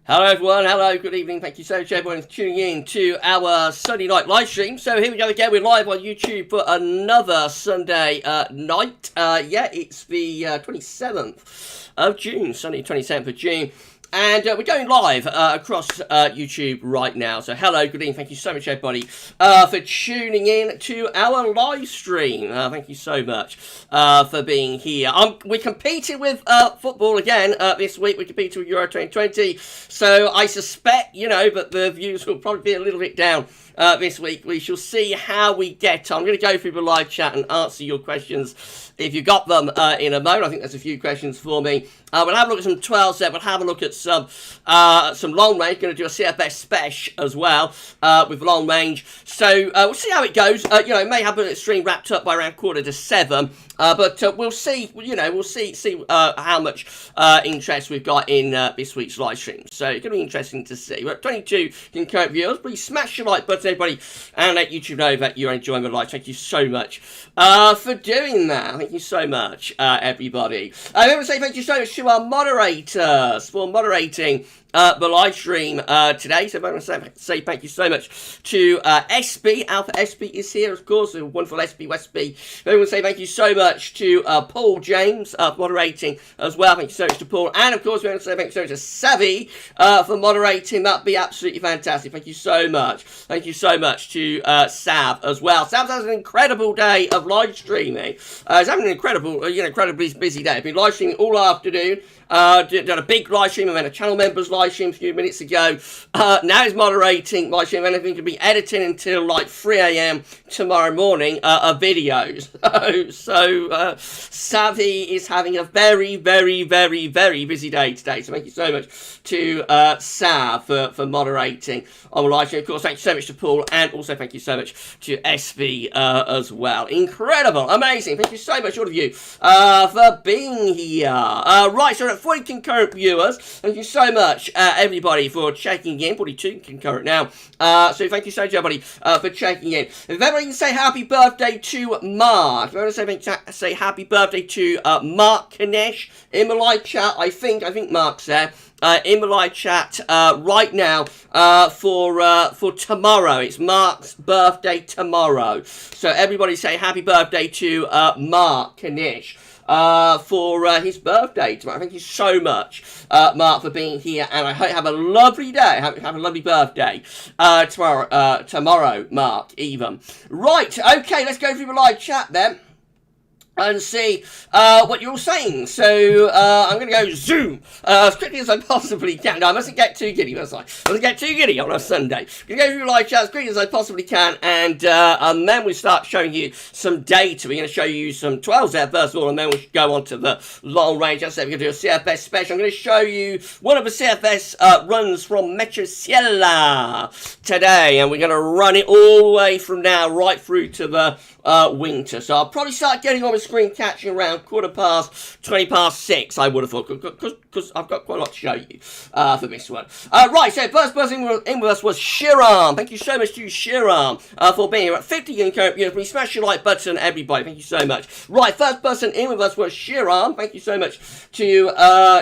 Hello everyone, hello, good evening, thank you so much everyone for tuning in to our Sunday night live stream. So here we go again, we're live on YouTube for another Sunday night. It's the 27th of June, Sunday 27th of June. And we're going live across YouTube right now. So hello, good evening, thank you so much everybody for tuning in to our live stream. Thank you so much for being here. We're competing with football again this week. We're competing with Euro 2020. So I suspect, that the views will probably be a little bit down this week. We shall see how we get on. I'm going to go through the live chat and answer your questions if you got them in a moment. I think there's a few questions for me. We'll have a look at some 12s there. We'll have a look at some long range. Going to do a CFS Special as well with long range. So we'll see how it goes. It may have the stream wrapped up by around 6:45. But we'll see. We'll see how much interest we've got in this week's live stream. So it's going to be interesting to see. We're at 22 concurrent viewers. Please smash your like button, everybody, and let YouTube know that you're enjoying the live. Thank you so much for doing that. Thank you so much, everybody. I want to say thank you so much to our moderators for moderating the live stream today. So I want to say thank you so much to SB. Alpha SB is here, of course, the wonderful SB Westby. I want to say thank you so much to Paul James for moderating as well. Thank you so much to Paul. And of course, we want to say thank you so much to Savvy for moderating. That'd be absolutely fantastic. Thank you so much. Thank you so much to Sav as well. Sav's had an incredible day of live streaming. He's having an incredibly busy day. I've been live streaming all afternoon. Done a big live stream and then a channel members live stream a few minutes ago. Now he's moderating live stream and anything to be editing until like 3 a.m. tomorrow morning of videos. So Savvy is having a very, very, very, very busy day today. So thank you so much to Sav for moderating on the live stream. Of course, thank you so much to Paul, and also thank you so much to SV as well. Incredible, amazing. Thank you so much, all of you, for being here. Right, so we're at 40 concurrent viewers. Thank you so much, everybody, for checking in. 42 concurrent now. So thank you so much, everybody, for checking in. If everybody can say happy birthday to Mark. If I want to say happy birthday to Mark Kanesh in the live chat. I think Mark's there. In the live chat right now for tomorrow. It's Mark's birthday tomorrow. So everybody say happy birthday to Mark Kanish for his birthday tomorrow. Thank you so much, Mark, for being here, and I hope you have a lovely day. Have a lovely birthday tomorrow, Mark, even. Right, okay, let's go through the live chat then and see what you're all saying. So I'm going to go zoom as quickly as I possibly can. No, I mustn't get too giddy, must I? I mustn't get too giddy on a Sunday. I'm going to go through live chat as quickly as I possibly can, and then we start showing you some data. We're going to show you some 12s there first of all, and then we'll go on to the long range. As I said, we're going to do a CFS Special. I'm going to show you one of the CFS runs from Metro Sierra today, and we're going to run it all the way from now right through to the winter. So I'll probably start getting on the screen catching around 6:20, I would have thought, because I've got quite a lot to show you for this one. Right, so first person in with us was Shiram. Thank you so much to Shiram for being here at 50 concurrent viewers. Please smash your like button, everybody. Thank you so much. Right, first person in with us was Shiram. Thank you so much to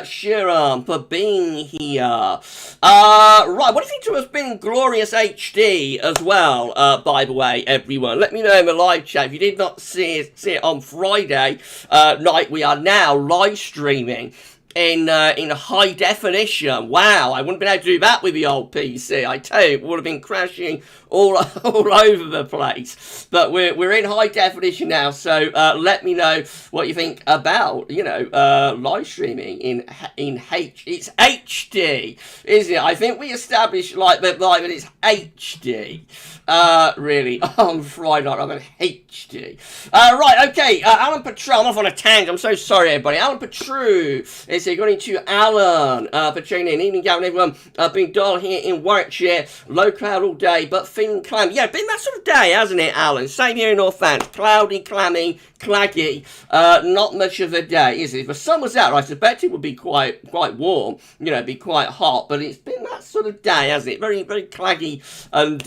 Shiram for being here. Right, what do you think to have been Glorious HD as well, by the way, everyone? Let me know in the live chat. If you did not see it on Friday night, we are now live streaming in high definition. Wow, I wouldn't have been able to do that with the old PC. I tell you, it would have been crashing all over the place. But we're in high definition now, so let me know what you think about live streaming in it's HD, isn't it? I think we established that it's HD. Really, on Friday night, I'm in HD. Right, okay, Alan Petru, I'm off on a tangent, I'm so sorry, everybody. Alan Petru is here, going to Alan for tuning in. Evening, Gavin, everyone. Being dull here in Warwickshire, low cloud all day, but feeling clammy. Yeah, been that sort of day, hasn't it, Alan? Same here in Northants, cloudy, clammy, claggy, not much of a day, is it? If the sun was out, I suspect it would be quite warm, be quite hot, but it's been that sort of day, hasn't it? Very, very claggy and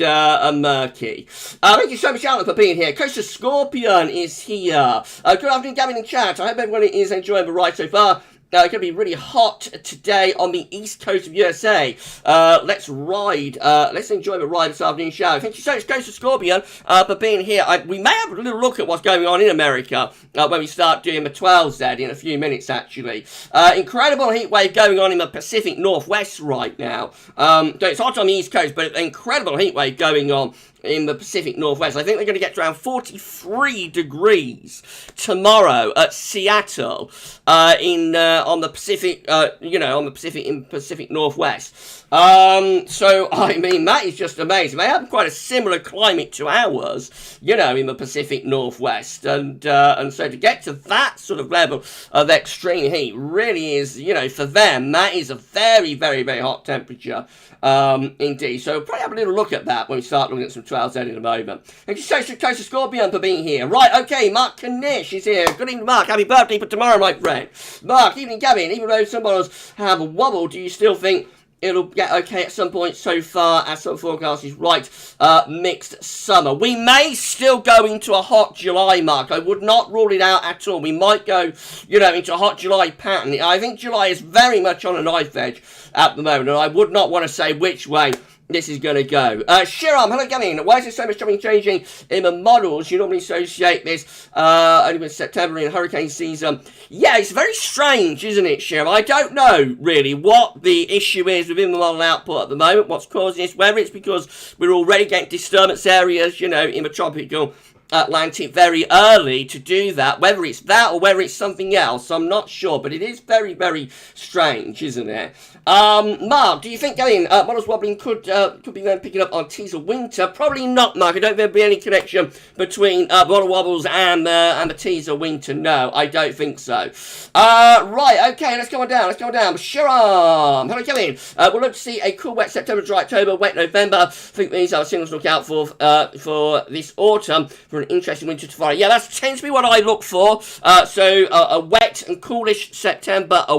murky. Thank you so much, Alan, for being here. Coach the Scorpion is here. Good afternoon, Gavin in chat. I hope everyone is enjoying the ride so far. Going to be really hot today on the east coast of USA. Let's ride. Let's enjoy the ride this afternoon show. Thank you so much, Ghost of Scorpion, for being here. We may have a little look at what's going on in America when we start doing the 12Z in a few minutes, actually. Incredible heat wave going on in the Pacific Northwest right now. It's hot on the east coast, but incredible heat wave going on in the Pacific Northwest. I think they're going to get to around 43 degrees tomorrow at Seattle on the Pacific, on the Pacific Northwest. So, I mean, that is just amazing. They have quite a similar climate to ours, in the Pacific Northwest. And so to get to that sort of level of extreme heat really is, for them, that is a very, very, very hot temperature. Indeed. So we'll probably have a little look at that when we start looking at some 12Z in a moment. Thank you so much, Coast of Scorpion, for being here. Right, okay, Mark Kanish is here. Good evening, Mark. Happy birthday for tomorrow, my friend. Mark, evening, Gavin. Even though some models have a wobble, do you still think it'll get okay at some point? So far, as some forecast is right, mixed summer. We may still go into a hot July, Mark. I would not rule it out at all. We might go, into a hot July pattern. I think July is very much on a knife edge at the moment, and I would not want to say which way this is going to go. Shiram, hello, Gavin. Why is there so much chopping and changing in the models? You normally associate this only with September in hurricane season. Yeah, it's very strange, isn't it, Shiram? I don't know, really, what the issue is within the model output at the moment, what's causing this, whether it's because we're already getting disturbance areas, in the tropical Atlantic very early to do that. Whether it's that or whether it's something else, I'm not sure, but it is very, very strange, isn't it? Mark, do you think models wobbling could be then picking up on teaser winter? Probably not, Mark. I don't think there'll be any connection between model wobbles and the teaser winter. No, I don't think so. Right, okay, let's go on down. Shiram, hello, Kevin. We'll look to see a cool, wet September, dry October, wet November. I think these are signals to look out for this autumn for an interesting winter to follow. Yeah, that tends to be what I look for. So a wet and coolish September, a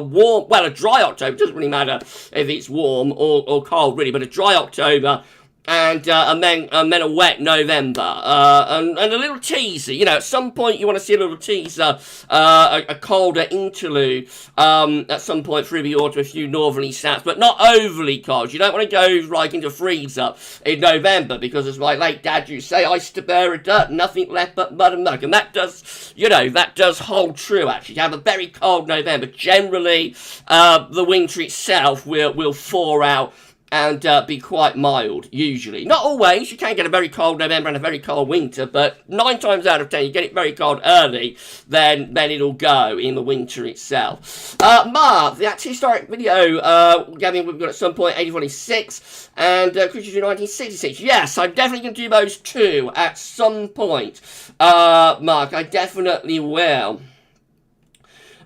dry October. Doesn't really matter if it's warm or cold, really, but a dry October. And then a wet November, and a little teaser. At some point you want to see a little teaser, a colder interlude. At some point through the autumn, a few northerly snaps, but not overly cold. You don't want to go right into freeze up in November, because as my late dad used to say, ice to bear a dirt, nothing left but mud and muck. And that does hold true. Actually, to have a very cold November, generally the winter itself will thaw out and be quite mild, usually. Not always. You can get a very cold November and a very cold winter, but 9 times out of 10, you get it very cold early, then it'll go in the winter itself. Mark, that historic video, Gavin, we've got at some point 1846 and Creatures in 1966. Yes, I'm definitely going to do those two at some point. Mark, I definitely will.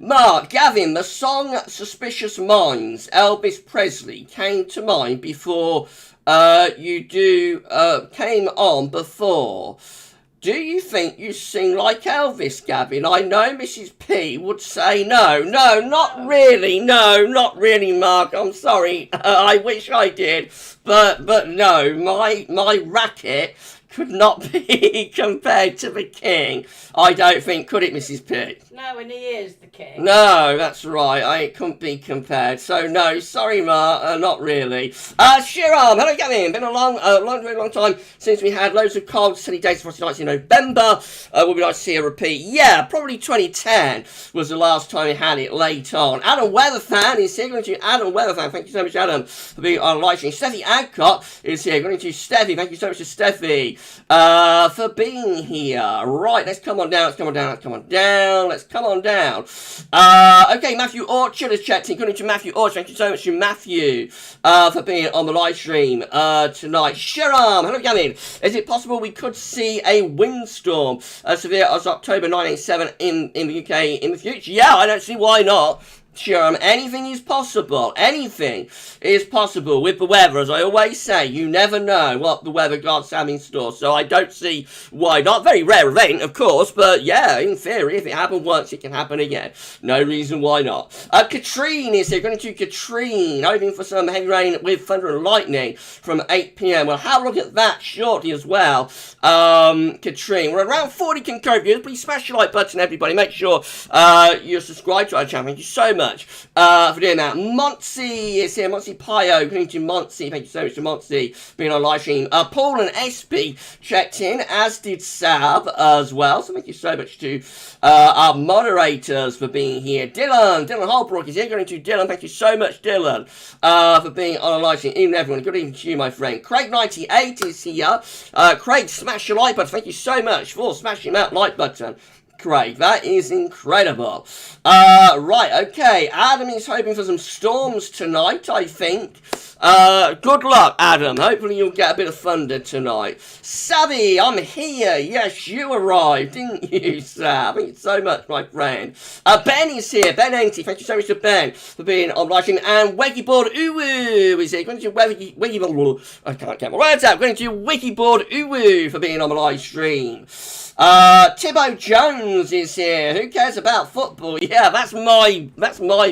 Mark, Gavin, the song Suspicious Minds, Elvis Presley, came to mind before came on before. Do you think you sing like Elvis, Gavin? I know Mrs. P would say no. No, not really. No, not really, Mark. I'm sorry. I wish I did. But no, my racket could not be compared to the king. I don't think, could it, Mrs. P? No, and he is the king. No, that's right. It couldn't be compared. So, no, sorry, Ma, not really. Shiram, hello, Gavin. Been a very long time since we had loads of cold, sunny days for nights in November. Would be nice to see a repeat. Yeah, probably 2010 was the last time we had it late on. Adam Weatherfan is here. Going to Adam Weatherfan. Thank you so much, Adam, for being on live stream. Steffi Adcock is here. Going to Steffi. Thank you so much to Steffi for being here. Right, let's come on down. Okay, Matthew Orchard has checked in. Good evening to Matthew Orchard. Thank you so much to Matthew for being on the live stream tonight. Shiram, hello, Gavin. Is it possible we could see a windstorm as severe as October 987 in the UK in the future? Yeah, I don't see why not. Sure, anything is possible. Anything is possible with the weather. As I always say, you never know what the weather gods have in store. So I don't see why not. Very rare event, of course, but yeah, in theory, if it happened once, it can happen again. No reason why not. Katrine is here. Going to Katrine, hoping for some heavy rain with thunder and lightning from 8 p.m. We'll have a look at that shortly as well. Katrine, we're around 40 concurrent viewers. Please smash the like button, everybody. Make sure you're subscribed to our channel. Thank you so much much for doing that. Monty is here. Monty Pio. Good evening to Monty. Thank you so much to Monty for being on live stream. Paul and SB checked in, as did Sab as well. So thank you so much to our moderators for being here. Dylan Holbrook is here. Going to Dylan. Thank you so much, Dylan, for being on a live stream. Evening, everyone. Good evening to you, my friend. Craig98 is here. Craig, smash your like button. Thank you so much for smashing that like button. Craig, that is incredible. Right, okay. Adam is hoping for some storms tonight, I think. Good luck, Adam. Hopefully you'll get a bit of thunder tonight. Savvy, I'm here. Yes, you arrived, didn't you, Sav? Thank you so much, my friend. Ben is here. Ben Enty. Thank you so much to Ben for being on live stream. And Wikiboard Uwu is here. Going to Wikiboard. I can't get my words out. Going to Wikiboard Uwu for being on the live stream. Tibbo Jones is here. Who cares about football? Yeah, that's my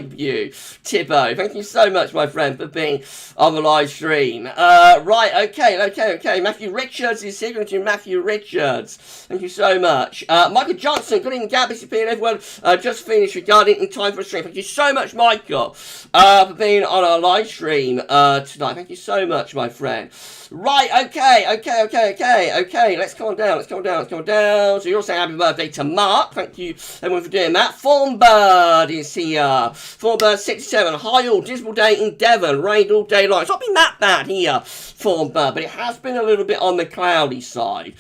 view. Tibbo, thank you so much, my friend, for being on the live stream. Right, okay. Matthew Richards is here. Going to Matthew Richards. Thank you so much. Michael Johnson, good evening, Gab, and everyone. Just finished regarding in time for a stream. Thank you so much, Michael, for being on our live stream tonight. Thank you so much, my friend. Right, okay. Let's calm down. So you're saying happy birthday to Mark. Thank you, everyone, for doing that. Thornbird is here. Thornbird 67. Hi all. Dismal day in Devon. Rained all day long. It's not been that bad here, Thornbird, but it has been a little bit on the cloudy side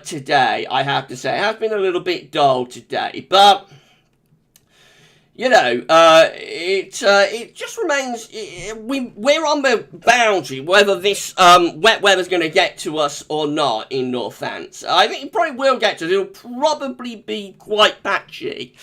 today, I have to say. It has been a little bit dull today, but you know, it just remains, we're on the boundary whether this wet weather's going to get to us or not in Northants. I think it probably will get to us. It'll probably be quite patchy.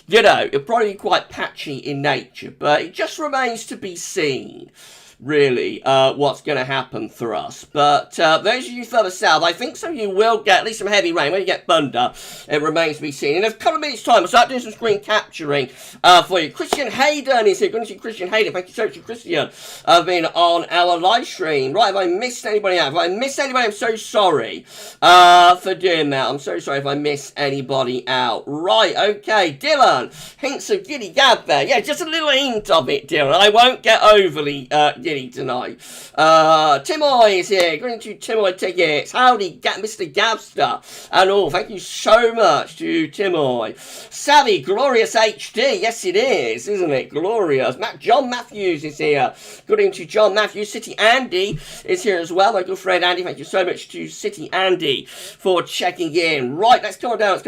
You know, it'll probably be quite patchy in nature, but it just remains to be seen, really, what's going to happen for us. But those of you further south, I think some of you will get at least some heavy rain. When you get thunder, it remains to be seen. In a couple of minutes' time, I'll start doing some screen capturing for you. Christian Hayden is here. Good to see Christian Hayden. Thank you so much, Christian, for being on our live stream. Right, if I missed anybody out, if I missed anybody, I'm so sorry for doing that. I'm so sorry if I missed anybody out. Right, okay. Dylan, hints of giddy gab there. Yeah, just a little hint of it, Dylan. I won't get overly tonight. Timoy is here. Going to Timoy Tickets. Howdy, Mr. Gavster. And all. Thank you so much to Timoy. Savvy, Glorious HD. Yes, it is, isn't it? Glorious. John Matthews is here. Good evening to John Matthews. City Andy is here as well. My good friend Andy. Thank you so much to City Andy for checking in. Right, let's come on down.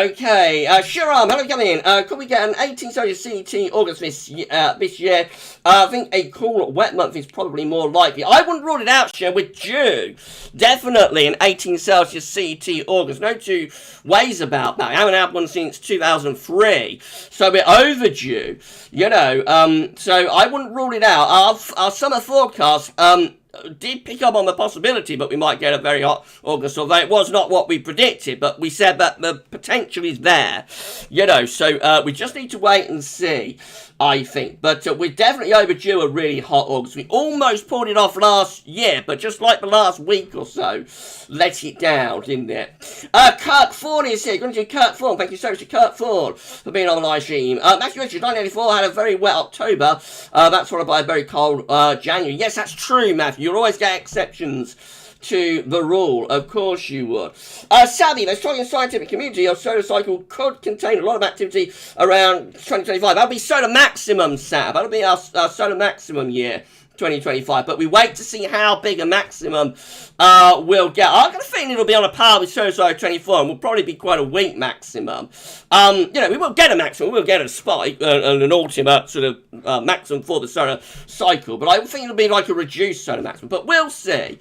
Okay. Shiram, hello, come in. Could we get an 18 Celsius CT August this year? I think a cool wet month is probably more likely. I wouldn't rule it out, Cher. We're due. Definitely an 18 Celsius CT August. No two ways about that. I haven't had one since 2003. So we're overdue. You know, so I wouldn't rule it out. Our summer forecast did pick up on the possibility, but we might get a very hot August, although it was not what we predicted, but we said that the potential is there, you know, so we just need to wait and see, I think, but we're definitely overdue a really hot August. We almost pulled it off last year, but just like the last week or so, let it down, didn't it? Kirk Ford is here. Going to Kirk Ford. Thank you so much to Kirk Ford for being on the live stream. Matthew Richards, 1984, had a very wet October. That's followed by a very cold January. Yes, that's true, Matthew. You'll always get exceptions to the rule, of course you would. Savvy, the Australian scientific community of solar cycle could contain a lot of activity around 2025. That'll be solar maximum, Sav. That'll be our solar maximum year, 2025, but we wait to see how big a maximum we'll get. I've got a feeling it'll be on a par with Solar Cycle 24, and will probably be quite a weak maximum. You know, we will get a maximum, we'll get a spike, and an ultimate sort of maximum for the solar cycle, but I think it'll be like a reduced solar maximum, but we'll see.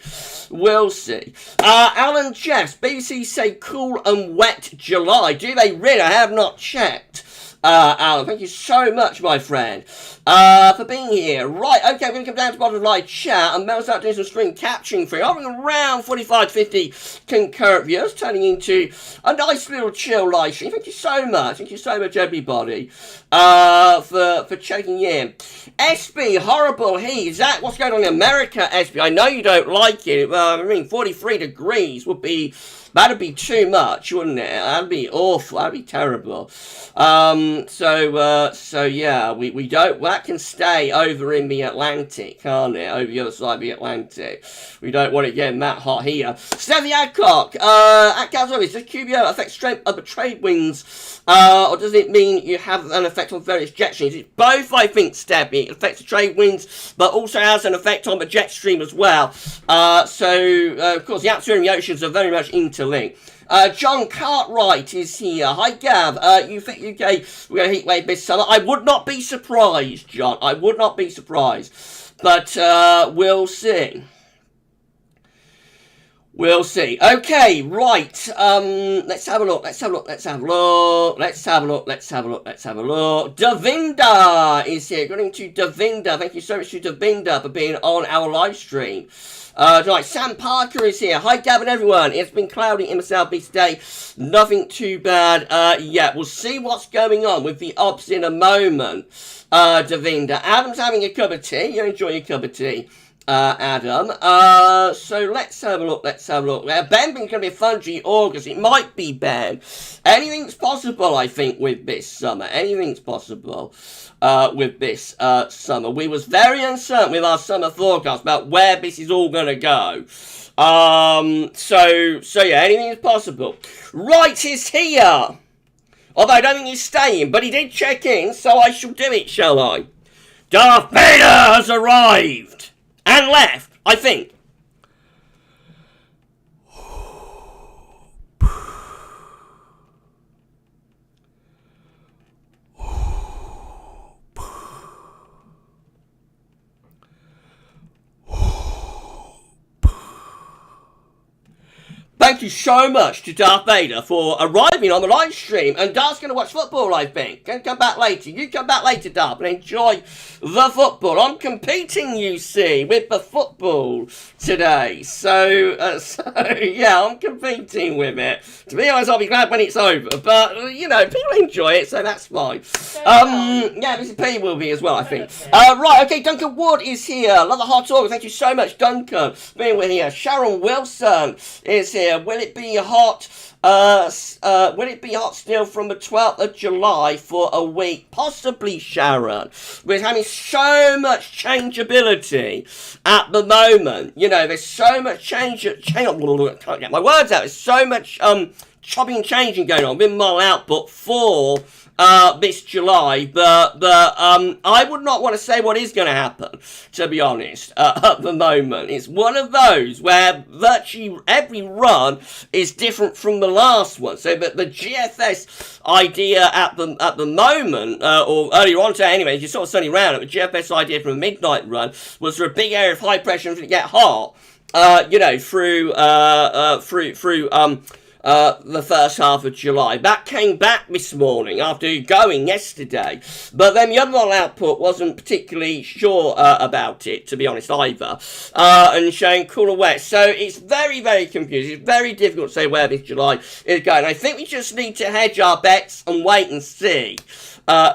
We'll see. Alan Jeffs, BBC say cool and wet July. Do they really? I have not checked. Alan, thank you so much, my friend, for being here. Right, okay, we're going to come down to the bottom of the live chat, and Mel's start doing some screen capturing for you. Having around 45 to 50 concurrent viewers, turning into a nice little chill live stream. Thank you so much. Thank you so much, everybody, for checking in. SB, horrible heat. Zach, what's going on in America, SB? I know you don't like it. I mean, 43 degrees would be That'd be too much, wouldn't it? That'd be awful. That'd be terrible. So yeah, we don't. Well, that can stay over in the Atlantic, can't it? Over the other side of the Atlantic. We don't want it getting that hot here. Stevie Adcock, at GavsWeatherVids, does QBO affect strength of the trade winds, or does it mean you have an effect on various jet streams? It's both, I think, Stevie. It affects the trade winds, but also has an effect on the jet stream as well. Of course, the atmosphere and the oceans are very much interlinked. John Cartwright is here. Hi, Gav. You think UK we're going to heat wave this summer? I would not be surprised, John. I would not be surprised. But we'll see. We'll see. Okay, right. Let's have a look. Davinda is here. Good evening to Davinda. Thank you so much to Davinda for being on our live stream. Right, Sam Parker is here. Hi, Gavin, everyone. It's been cloudy in the southeast today. Nothing too bad yet. We'll see what's going on with the obs in a moment. Davinda. Adam's having a cup of tea. You enjoy your cup of tea. Adam. So let's have a look. Ben thinks it's going to be a fun August. It might be, Ben. Anything's possible, I think, with this summer. Anything's possible with this summer. We was very uncertain with our summer forecast about where this is all going to go. So yeah, anything is possible. Right, he's here. Although I don't think he's staying, but he did check in, so I shall do it, shall I? Darth Vader has arrived. And left, I think. Thank you so much to Darth Vader for arriving on the live stream. And Darth's going to watch football, I think. Can come back later. You come back later, Darth, and enjoy the football. I'm competing, you see, with the football today. So yeah, I'm competing with it. To be honest, I'll be glad when it's over. But, you know, people enjoy it, so that's fine. Yeah, Mr. P will be as well, I think. Right, okay, Duncan Wood is here. Love the hot talk. Thank you so much, Duncan, being with here. Sharon Wilson is here. Will it be hot? Will it be hot still from the 12th of July for a week? Possibly, Sharon. We're having so much changeability at the moment. You know, there's so much change. I can't get my words out. There's so much chopping and changing going on with mile output for this July, but I would not want to say what is going to happen, to be honest, at the moment. It's one of those where virtually every run is different from the last one. So but the GFS idea at the moment, or earlier on today anyway, you saw Sunny round, the GFS idea from a midnight run was for a big area of high pressure and to get hot, you know, through the first half of July. That came back this morning after going yesterday. But then the other output wasn't particularly sure about it, to be honest, either. And showing cooler wet. So it's very, very confusing. It's very difficult to say where this July is going. I think we just need to hedge our bets and wait and see.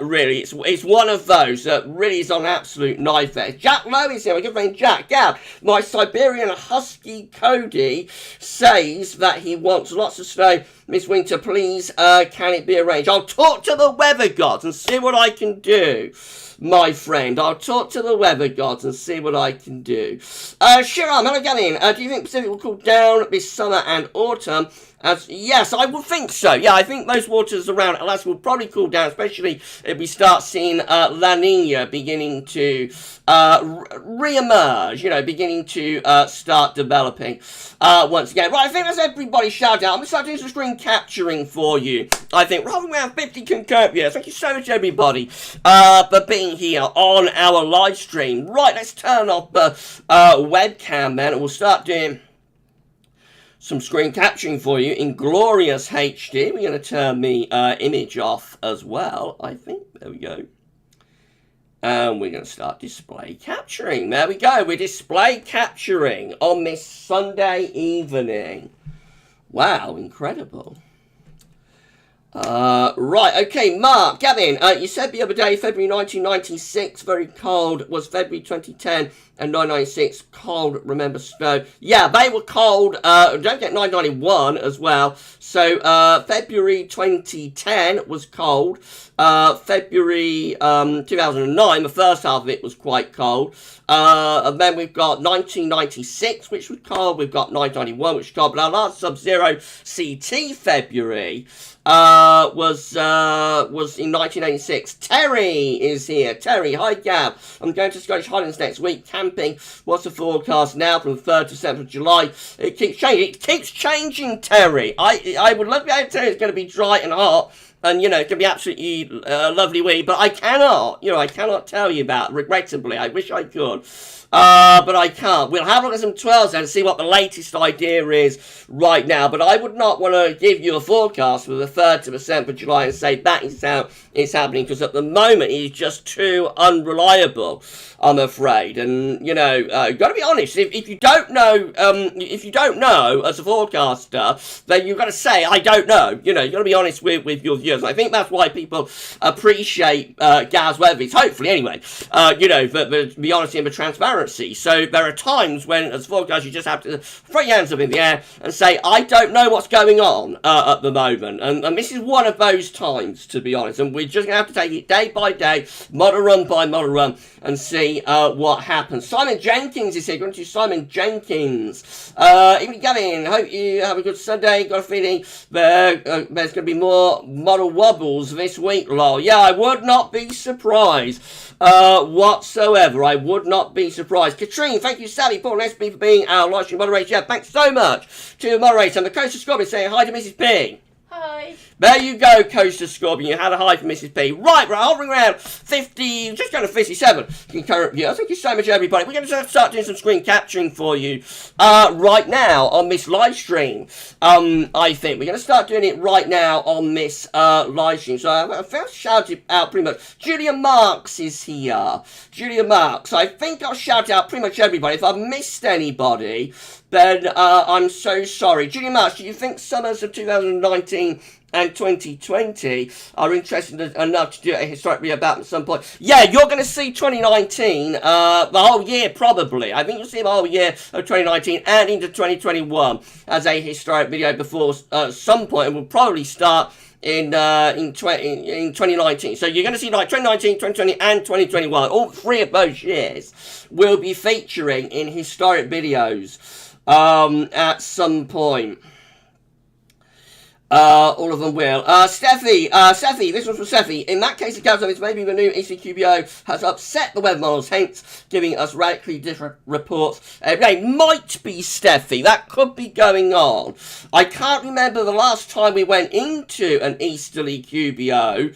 Really, it's one of those that really is on absolute knife edge. Jack Lowe is here, my good friend Jack. Gav, my Siberian Husky Cody says that he wants lots of snow this winter. Please, can it be arranged? I'll talk to the weather gods and see what I can do, my friend. I'll talk to the weather gods and see what I can do. Shiram, hello again. Do you think Pacific will cool down this summer and autumn? Yes, I would think so. Yeah, I think those waters around Alaska will probably cool down, especially if we start seeing La Nina beginning to re-emerge, you know, beginning to start developing once again. Right, I think that's everybody shout out. I'm going to start doing some screen capturing for you. I think rather than 50 concurrent viewers. Thank you so much, everybody, for being here on our live stream. Right, let's turn off the webcam then, and we'll start doing some screen capturing for you in glorious HD. We're going to turn the image off as well, I think. There we go. And we're going to start display capturing. There we go. We're display capturing on this Sunday evening. Wow, incredible. Right, okay, Mark, Gavin, you said the other day, February 1996, very cold, was February 2010 and 996, cold, remember snow. Yeah, they were cold, don't get 991 as well. So, February 2010 was cold. February 2009, the first half of it was quite cold. And then we've got 1996, which was cold. We've got 991, which was cold. But our last Sub-Zero CT February was in 1986. Terry is here. Terry, hi Gav. I'm going to Scottish Highlands next week camping. What's the forecast now from the 3rd to 7th of July? It keeps changing. It keeps changing, Terry. I would love to be able to tell you it's going to be dry and hot. And, you know, it can be absolutely lovely wee, but I cannot tell you that, regrettably. I wish I could. But I can't. We'll have a look at some 12s and see what the latest idea is right now. But I would not want to give you a forecast for the 3rd to the 7th of July and say that is how it's happening, because at the moment it is just too unreliable, I'm afraid. And, you know, you've got to be honest. If you don't know, as a forecaster, then you've got to say, I don't know. You know, you've got to be honest with your viewers. I think that's why people appreciate GavsWeatherVids, hopefully anyway, you know, the honesty and the transparency. So there are times when, as a forecaster, you just have to throw your hands up in the air and say, I don't know what's going on at the moment. And this is one of those times, to be honest. And we're just going to have to take it day by day, model run by model run, and see what happens. Simon Jenkins is here. Going to Simon Jenkins. Evening, Gavin. Hope you have a good Sunday. Got a feeling there's going to be more model wobbles this week, lol. Yeah, I would not be surprised whatsoever. I would not be surprised. Katrine, thank you, Sally, Paul, and SB for being our live stream moderator. Yeah, thanks so much to the moderator. And the Coast of Scorpion saying hi to Mrs. P. Hi. There you go, Coast of Scorpion. You had a hi from Mrs. P. Right, we're hovering around 50, just going to 57 concurrent viewers. Thank you so much, everybody. We're going to start doing some screen capturing for you right now on this live stream. I think we're going to start doing it right now on this live stream. So I've shouted out pretty much. Julia Marks is here. Julia Marks. I think I'll shout out pretty much everybody. If I've missed anybody, then I'm so sorry. Julia Marks, do you think summers of 2019 and 2020 are interested enough to do a historic video about them at some point? Yeah, you're going to see 2019, the whole year probably. I think you'll see the whole year of 2019 and into 2021 as a historic video before some point. It will probably start in 2019. So you're going to see like 2019, 2020 and 2021. All three of those years will be featuring in historic videos at some point. All of them will. Steffi, this one's from Steffi. In that case of GavsWeatherVids, maybe the new ECQBO has upset the web models, hence giving us radically different reports. It might be, Steffi. That could be going on. I can't remember the last time we went into an easterly QBO,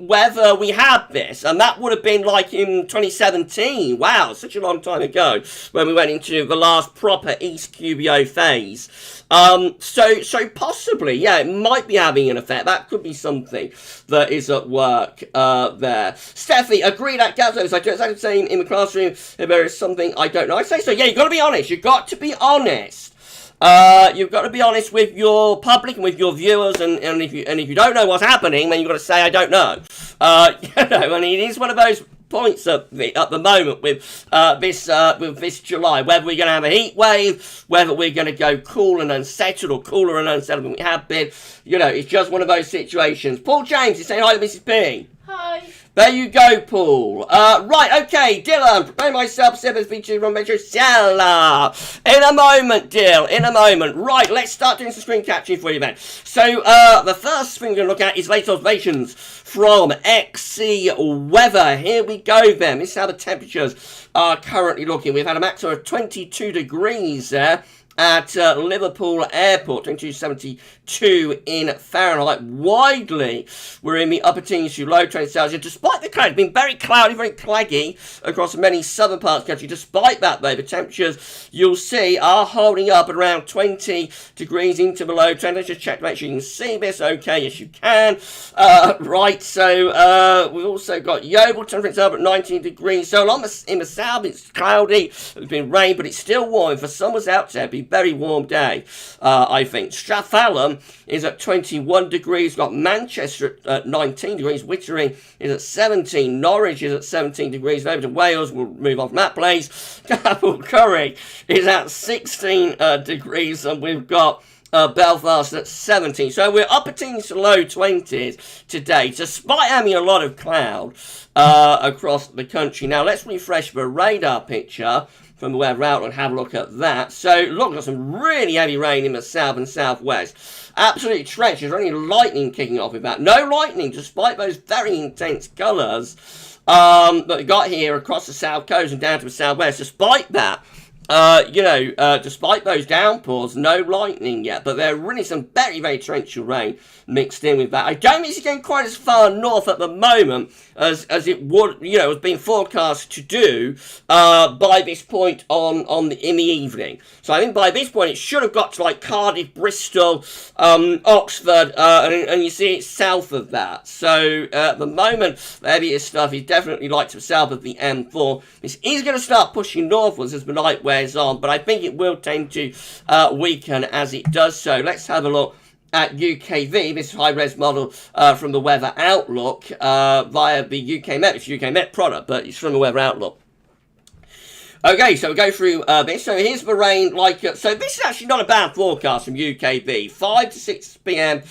whether we had this, and that would have been like in 2017. Wow, such a long time ago when we went into the last proper East QBO phase. So possibly, yeah, it might be having an effect. That could be something that is at work there. Steffi, agree that GavsWeatherVids, I do exactly the same in the classroom. If there is something I don't know, I say so. Yeah, you've got to be honest. You've got to be honest. You've got to be honest with your public and with your viewers, and if you don't know what's happening, then you've got to say I don't know. You know, and it is one of those points at the moment with this July, whether we're going to have a heat wave, whether we're going to go cool and unsettled or cooler and unsettled than we have been. You know, it's just one of those situations. Paul James is saying hi to Mrs. P. Hi. There you go, Paul. Right, okay, Dylan, prepare myself, CFS V2 from Metro Seller. In a moment, Dill, in a moment. Right, let's start doing some screen capturing for you then. So, the first thing we're going to look at is latest observations from XC Weather. Here we go then. This is how the temperatures are currently looking. We've had a maximum of 22 degrees there at Liverpool Airport, 2272 in Fahrenheit. Widely, we're in the upper teens to low 20 Celsius. Despite the cloud, it's been very cloudy, very claggy across many southern parts of the country. Despite that, though, the temperatures, you'll see, are holding up at around 20 degrees into the low 20. Let's just check to make sure you can see this. Okay, yes, you can. Right, so we've also got Yeovil, temperatures up at 19 degrees. So along in the south, it's cloudy. It's been rain, but it's still warm. For summer's out there, be very warm day, I think. Strathallan is at 21 degrees. Got Manchester at 19 degrees. Wittering is at 17. Norwich is at 17 degrees. Over to Wales, we'll move on from that place. Curry is at 16 degrees, and we've got Belfast at 17. So we're upper teens to low 20s today, despite having a lot of cloud across the country. Now let's refresh the radar picture from the weather outlook and have a look at that. So look, got some really heavy rain in the south and southwest. Absolutely treacherous. There's only lightning kicking off with that. No lightning, despite those very intense colours that we got here across the south coast and down to the southwest. Despite that, despite those downpours, no lightning yet, but there are really some very, very torrential rain mixed in with that. I don't think it's getting quite as far north at the moment as it would, has been forecast to do by this point in the evening. So I think by this point it should have got to like Cardiff, Bristol, Oxford, and you see it's south of that. So at the moment, the heaviest stuff is definitely like to the south of the M4. This is going to start pushing northwards as the night wears on, but I think it will tend to weaken as it does so. Let's have a look at UKV, this high-res model from the Weather Outlook via the UK Met. It's UK Met product, but it's from the Weather Outlook. Okay, so we'll go through this. So here's the rain, so this is actually not a bad forecast from UKV. 5 to 6 p.m,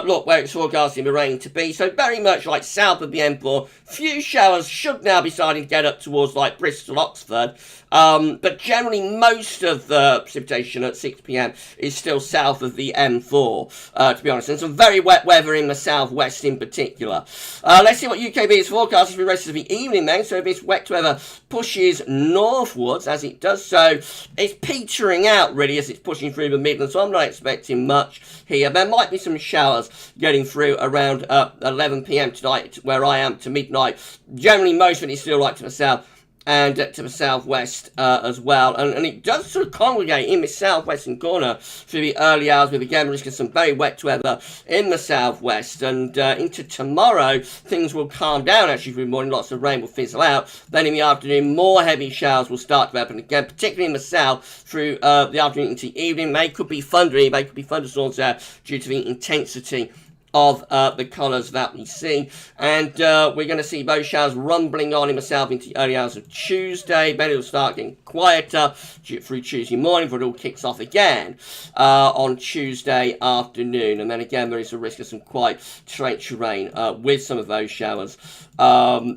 look where it's forecasting the rain to be. So very much like south of the M4. Few showers should now be starting to get up towards like Bristol, Oxford. But generally most of the precipitation at 6 p.m. is still south of the M4, to be honest. And some very wet weather in the southwest in particular. Let's see what UKV is forecasting for the rest of the evening then. So this wet weather pushes northwards as it does so. It's petering out really as it's pushing through the Midlands, so I'm not expecting much here. There might be some showers getting through around 11 p.m. tonight where I am to midnight. Generally most of it is still like to the south and to the southwest as well, and it does sort of congregate in the southwestern corner through the early hours with again risk of some very wet weather in the southwest, and into tomorrow things will calm down actually through the morning. Lots of rain will fizzle out, then in the afternoon more heavy showers will start to happen again, particularly in the south through the afternoon into the evening. They could be thundering, they could be thunderstorms there due to the intensity of the colours that we see, and we're going to see those showers rumbling on in the south into the early hours of Tuesday. Then it'll start getting quieter through Tuesday morning before it all kicks off again on Tuesday afternoon, and then again there is a risk of some quite torrential rain with some of those showers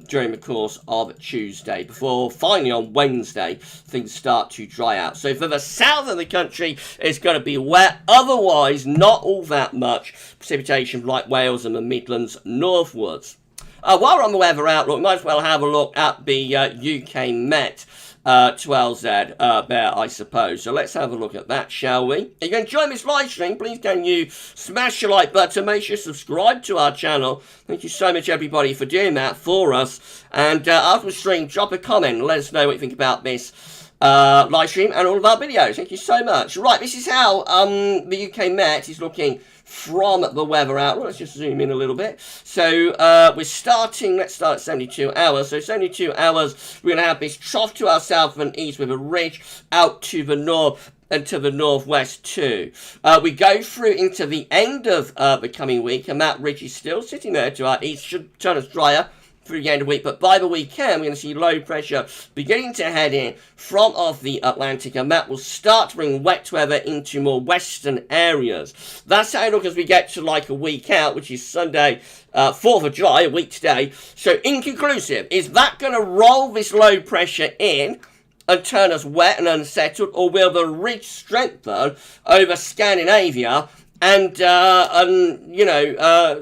during the course of Tuesday before finally on Wednesday things start to dry out. So for the south of the country it's going to be wet, otherwise not all that much precipitation like Wales and the Midlands northwards. While we're on the weather outlook, we might as well have a look at the UK Met 12Z there, I suppose. So let's have a look at that, shall we? If you enjoy this live stream, please can you smash the like button, make sure you subscribe to our channel. Thank you so much, everybody, for doing that for us. And after the stream, drop a comment and let us know what you think about this live stream and all of our videos. Thank you so much. Right, this is how the UK Met is looking from the weather outlook. Let's just zoom in a little bit. So let's start at 72 hours. So 72 hours, we're going to have this trough to our south and east with a ridge out to the north and to the northwest too. We go through into the end of the coming week, and that ridge is still sitting there to our east. Should turn us drier through the end of the week, but by the weekend we're going to see low pressure beginning to head in from off the Atlantic, and that will start to bring wet weather into more western areas. That's how it looks as we get to like a week out, which is Sunday, 4th of July, a week today. So inconclusive, is that going to roll this low pressure in and turn us wet and unsettled, or will the ridge strengthen over Scandinavia and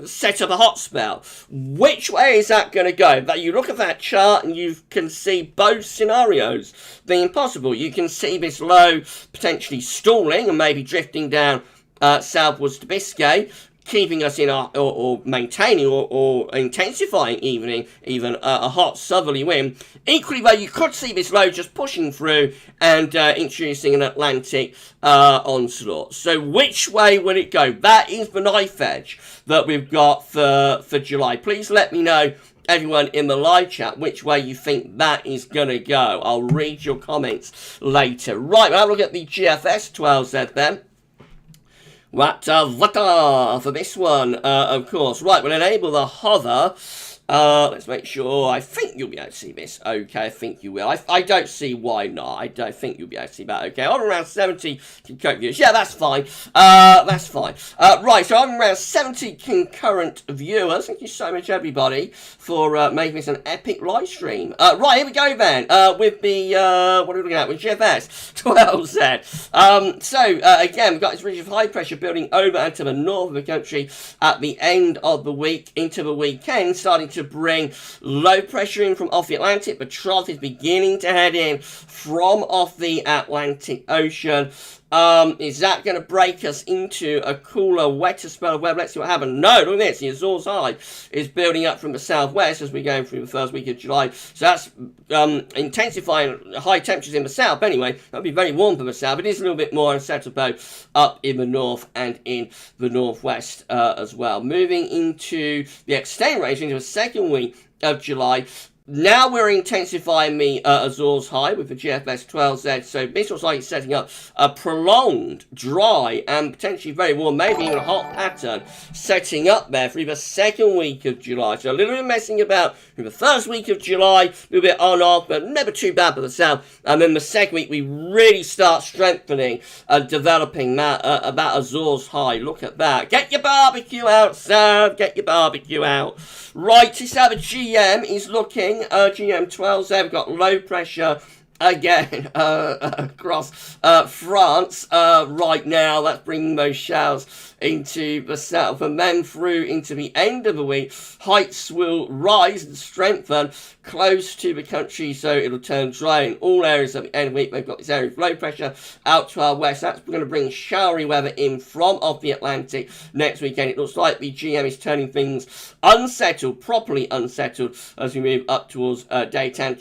set up a hot spell? Which way is that going to go? That you look at that chart and you can see both scenarios being possible. You can see this low potentially stalling and maybe drifting down southwards to Biscay, keeping us in our, or maintaining or intensifying even a hot southerly wind. Equally, though, you could see this low just pushing through and introducing an Atlantic onslaught. So which way will it go? That is the knife edge that we've got for July. Please let me know, everyone in the live chat, which way you think that is going to go. I'll read your comments later. Right, we'll have a look at the GFS 12Z then. What for this one, of course. Right, we'll enable the hover. Let's make sure. I think you'll be able to see this. Okay, I think you will. I don't see why not. I don't think you'll be able to see that. Okay, I'm around 70 concurrent viewers. Yeah, that's fine. That's fine. Right, so I'm around 70 concurrent viewers. Thank you so much, everybody, for making this an epic live stream. Right, here we go then. With the, what are we looking at? With GFS 12Z. So, again, we've got this ridge of high pressure building over and to the north of the country at the end of the week into the weekend, starting to bring low pressure in from off the Atlantic. The trough is beginning to head in from off the Atlantic Ocean. Is that going to break us into a cooler, wetter spell of weather? Let's see what happens. No, look at this. The Azores High is building up from the southwest as we're going through the first week of July. So that's intensifying high temperatures in the south. Anyway, that'll be very warm for the south. It is a little bit more unsettled, though, up in the north and in the northwest as well. Moving into the extended range into the second week of July. Now we're intensifying the Azores High with the GFS 12Z, so this looks like it's setting up a prolonged, dry, and potentially very warm, maybe even a hot pattern, setting up there through the second week of July. So a little bit messing about through the first week of July, a little bit on-off, but never too bad for the south. And then the second week, we really start strengthening and developing that Azores High. Look at that. Get your barbecue out, Sam. Get your barbecue out. Right, this is how the GM is looking. GM 12Z, we've got low pressure again across France right now. That's bringing those showers into the south, and then through into the end of the week, heights will rise and strengthen close to the country, so it'll turn dry in all areas at the end of the week. They've got this area of low pressure out to our west. That's going to bring showery weather in from off the Atlantic next weekend. It looks like the GM is turning things unsettled, properly unsettled, as we move up towards day 10.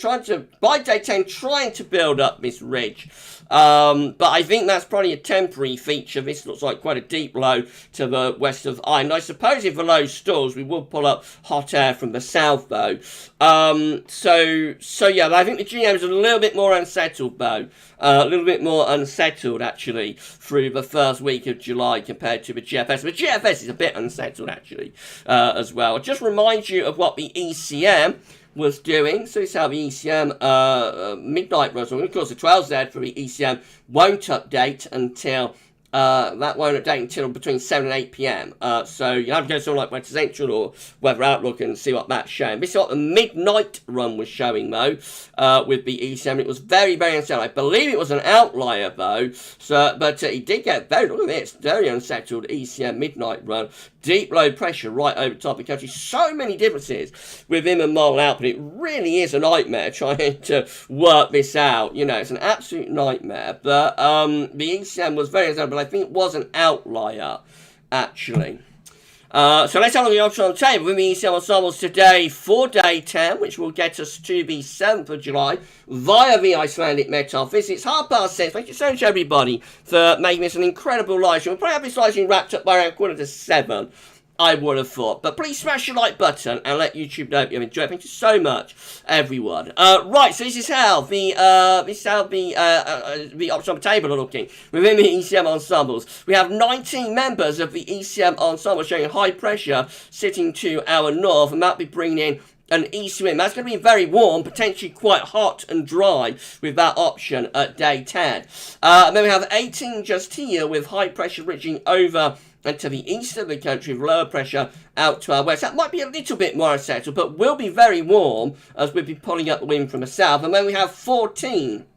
By day 10, trying to build up this ridge. But I think that's probably a temporary feature. This looks like quite a deep low to the west of Ireland. I suppose if the low stalls, we will pull up hot air from the south, though. So yeah, I think the GM is a little bit more unsettled, though. A little bit more unsettled, actually, through the first week of July compared to the GFS. The GFS is a bit unsettled, actually, as well. I'll just remind you of what the ECM was doing. So this is how the ECM midnight runs. Of course, the 12Z for the ECM won't update until that won't update until between 7 and 8 p.m. So you have to go to something like Weather Central or Weather Outlook and see what that's showing. This is what the midnight run was showing, though, with the ECM. It was very, very unsettled. I believe it was an outlier, though. So, but it did get very, look at this, very unsettled ECM midnight run. Deep low pressure right over top of the country. So many differences within the model output. It really is a nightmare trying to work this out. You know, it's an absolute nightmare. But the ECM was very unsettled, but I think it was an outlier, actually. So let's have a look at the option on the table with the ECM ensembles today for day 10, which will get us to the 7th of July via the Icelandic Met Office. It's 6:30. Thank you so much, everybody, for making this an incredible live stream. We'll probably have this live stream wrapped up by around 6:45. I would have thought. But please smash the like button and let YouTube know if you've enjoyed. Thank you so much, everyone. Right, so this is how the options on the table are looking within the ECM ensembles. We have 19 members of the ECM ensemble showing high pressure sitting to our north, and that'll be bringing in an east wind. That's going to be very warm, potentially quite hot and dry with that option at day 10. And then we have 18 just here with high pressure reaching over and to the east of the country with lower pressure out to our west. That might be a little bit more unsettled, but will be very warm as we'll be pulling up the wind from the south. And then we have 14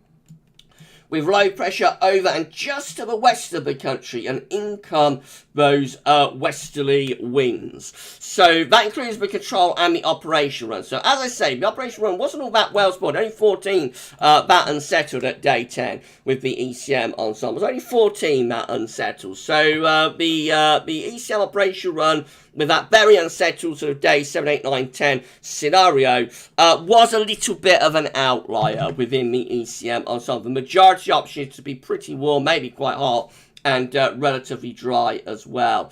with low pressure over and just to the west of the country, and in come those westerly winds. So that includes the control and the operation run. So as I say, the operation run wasn't all that well spotted. Only 14 that unsettled at day 10 with the ECM ensembles. Only 14 that unsettled. So the ECM operation run with that very unsettled sort of day 7, 8, 9, 10 scenario was a little bit of an outlier within the ECM ensemble. The majority of options to be pretty warm, maybe quite hot, and relatively dry as well.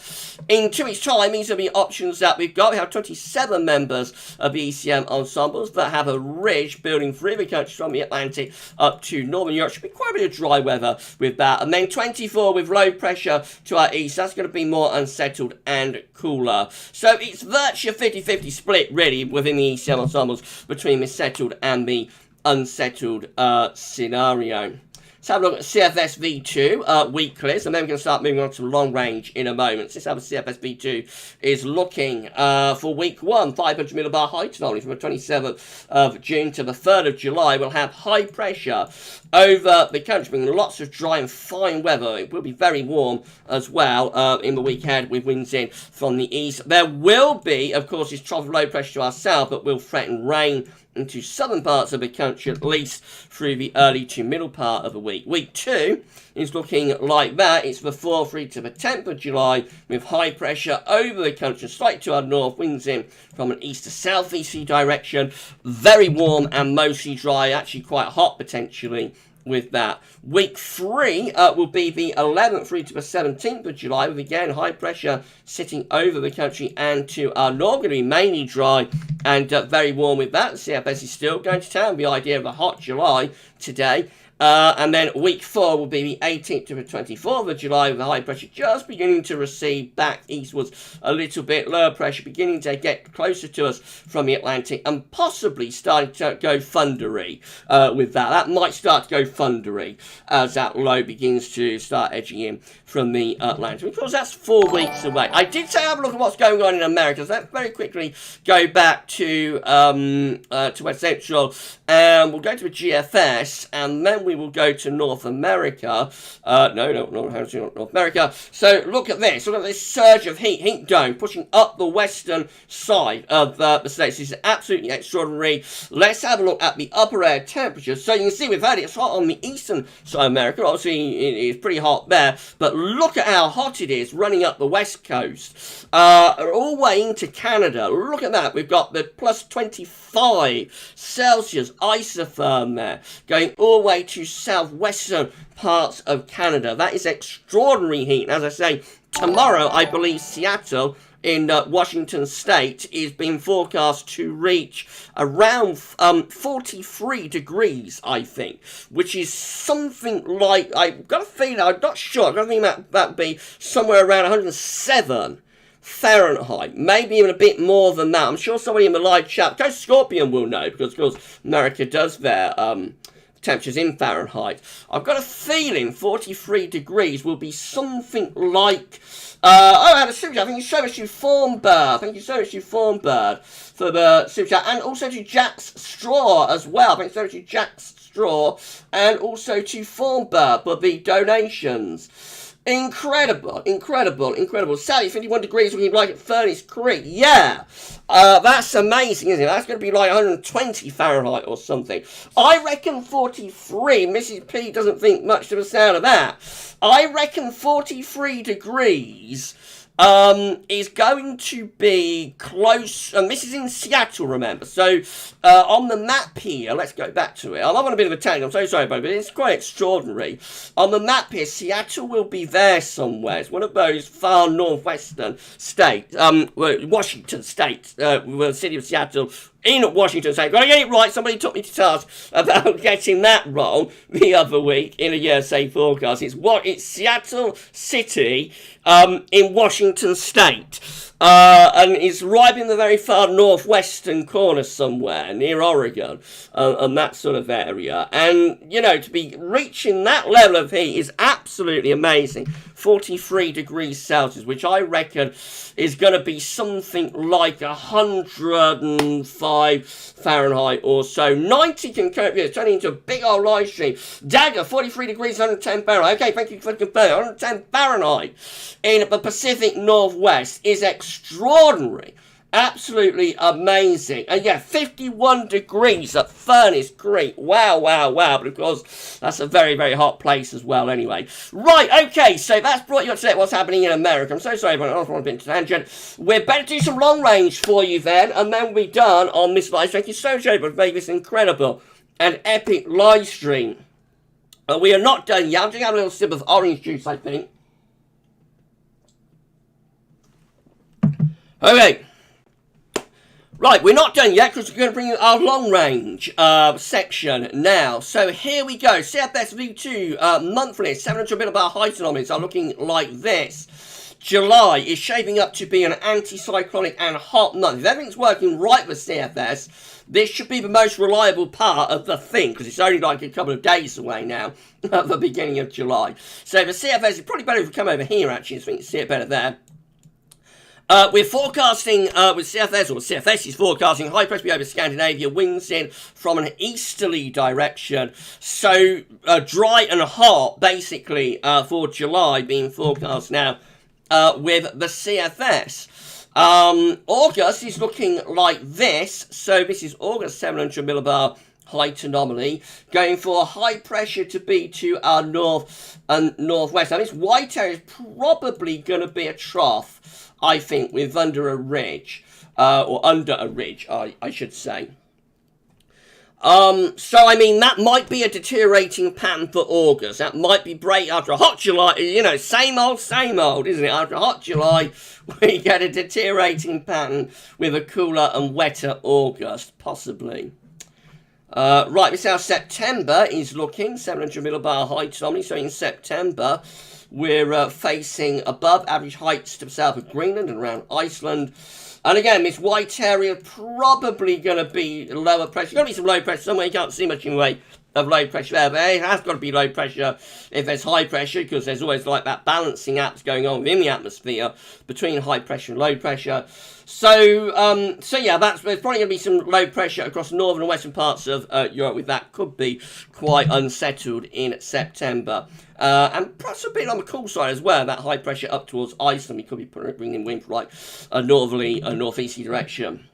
In 2 weeks' time, these are the options that we've got. We have 27 members of the ECM ensembles that have a ridge building through the country from the Atlantic up to Northern Europe. Should be quite a bit of dry weather with that. And then 24 with low pressure to our east. That's going to be more unsettled and cooler. So it's virtually a 50-50 split, really, within the ECM ensembles between the settled and the unsettled scenario. Let's have a look at CFS V2 weeklies, and then we're going to start moving on to long range in a moment. So let's have a CFS V2 is looking for week 1, 500 millibar high only from the 27th of June to the 3rd of July. We'll have high pressure over the country, bringing lots of dry and fine weather. It will be very warm as well in the week ahead with winds in from the east. There will be, of course, this trough of low pressure to our south, but will threaten rain into southern parts of the country, at least through the early to middle part of the week. Week 2 is looking like that. It's the 4th through to the 10th of July with high pressure over the country, slightly to our north, winds in from an east to southeasterly direction. Very warm and mostly dry, actually quite hot potentially with that. Week 3 will be the 11th through to the 17th of July, with again high pressure sitting over the country and to our north. Going to be mainly dry and very warm with that. The CFS is still going to town. The idea of a hot July today. And then week 4 will be the 18th to the 24th of July, with the high pressure just beginning to recede back eastwards a little bit. Lower pressure beginning to get closer to us from the Atlantic and possibly starting to go thundery with that. That might start to go thundery as that low begins to start edging in from the Atlantic. Of course, that's 4 weeks away. I did say have a look at what's going on in America, so let's very quickly go back to West Central, and we'll go to the GFS, and then we will go to North America. North America. So look at this. Look at this surge of heat dome pushing up the western side of the states. This is absolutely extraordinary. Let's have a look at the upper air temperatures. So you can see we've had it's hot on the eastern side of America. Obviously, it is pretty hot there. But look at how hot it is running up the west coast. All the way into Canada. Look at that. We've got the plus 25 Celsius isotherm there, going all the way to southwestern parts of Canada. That is extraordinary heat. And as I say, tomorrow, I believe Seattle in Washington State is being forecast to reach around 43 degrees, I think, which is something like, I've got a feeling, I'm not sure, I've got a feeling that'd be somewhere around 107 Fahrenheit, maybe even a bit more than that. I'm sure somebody in the live chat, Coach Scorpion will know, because of course America does their temperatures in Fahrenheit. I've got a feeling 43 degrees will be something like I had a super chat. Thank you so much to Thornbird. Thank you so much to Thornbird for the super chat, and also to Jack's Straw as well. Thank you so much to Jack's Straw, and also to Thornbird for the donations. Incredible. Sally, 51 degrees looking like at Furnace Creek. Yeah, that's amazing, isn't it? That's going to be like 120 Fahrenheit or something. I reckon 43. Mrs. P doesn't think much of the sound of that. I reckon 43 degrees is going to be close, and this is in Seattle, remember. So, on the map here, let's go back to it. I'm on a bit of a tangent, I'm so sorry about it, but it's quite extraordinary. On the map here, Seattle will be there somewhere. It's one of those far northwestern states, Washington State, the city of Seattle, in Washington State. Got to get it right. Somebody took me to task about getting that wrong the other week in a USA forecast. It's Seattle City in Washington State. And it's right in the very far northwestern corner somewhere, near Oregon, and that sort of area. And, you know, to be reaching that level of heat is absolutely amazing. 43 degrees Celsius, which I reckon is going to be something like 105 Fahrenheit or so. 90 can cope, yeah, it's turning into a big old live stream. Dagger, 43 degrees, 110 Fahrenheit. Okay, thank you for confirming. 110 Fahrenheit in the Pacific Northwest is extraordinary. Absolutely amazing. And yeah, 51 degrees at Furnace Creek. Wow, wow, wow. But of course, that's a very, very hot place as well anyway. Right, okay, so that's brought you up to date what's happening in America. I'm so sorry, but I don't want to be in tangent. We're better to do some long range for you then, and then we'll be done on this live stream. Thank you so much for making this incredible and epic live stream. We are not done yet. I'm just having a little sip of orange juice, I think. Okay. Right, we're not done yet because we're going to bring you our long-range section now. So here we go. CFS V2 monthly 700 millibar height anomalies are looking like this. July is shaping up to be an anticyclonic and hot month. If everything's working right with CFS, this should be the most reliable part of the thing because it's only like a couple of days away now at the beginning of July. So the CFS is probably better if we come over here actually so we can see it better there. We're forecasting with CFS, or CFS is forecasting high pressure over Scandinavia, winds in from an easterly direction. So dry and hot, basically, for July being forecast now with the CFS. August is looking like this. So this is August 700 millibar height anomaly, going for high pressure to be to our north and northwest. Now this white area is probably going to be a trough, I think, with under a ridge, or under a ridge, I should say. So, I mean, that might be a deteriorating pattern for August. That might be break after a hot July, you know, same old, isn't it? After a hot July, we get a deteriorating pattern with a cooler and wetter August, possibly. Right, this is how September is looking, 700 millibar height anomaly. So in September, we're facing above average heights to the south of Greenland and around Iceland. And again, this white area probably going to be lower pressure. Going to be some low pressure somewhere. You can't see much in the way of low pressure there, but it has got to be low pressure if there's high pressure, because there's always like that balancing act going on within the atmosphere between high pressure and low pressure. So yeah, there's probably going to be some low pressure across northern and western parts of Europe, with that could be quite unsettled in September. And perhaps a bit on the cool side as well, that high pressure up towards Iceland. We could be bringing wind from like a northerly, northeasterly direction.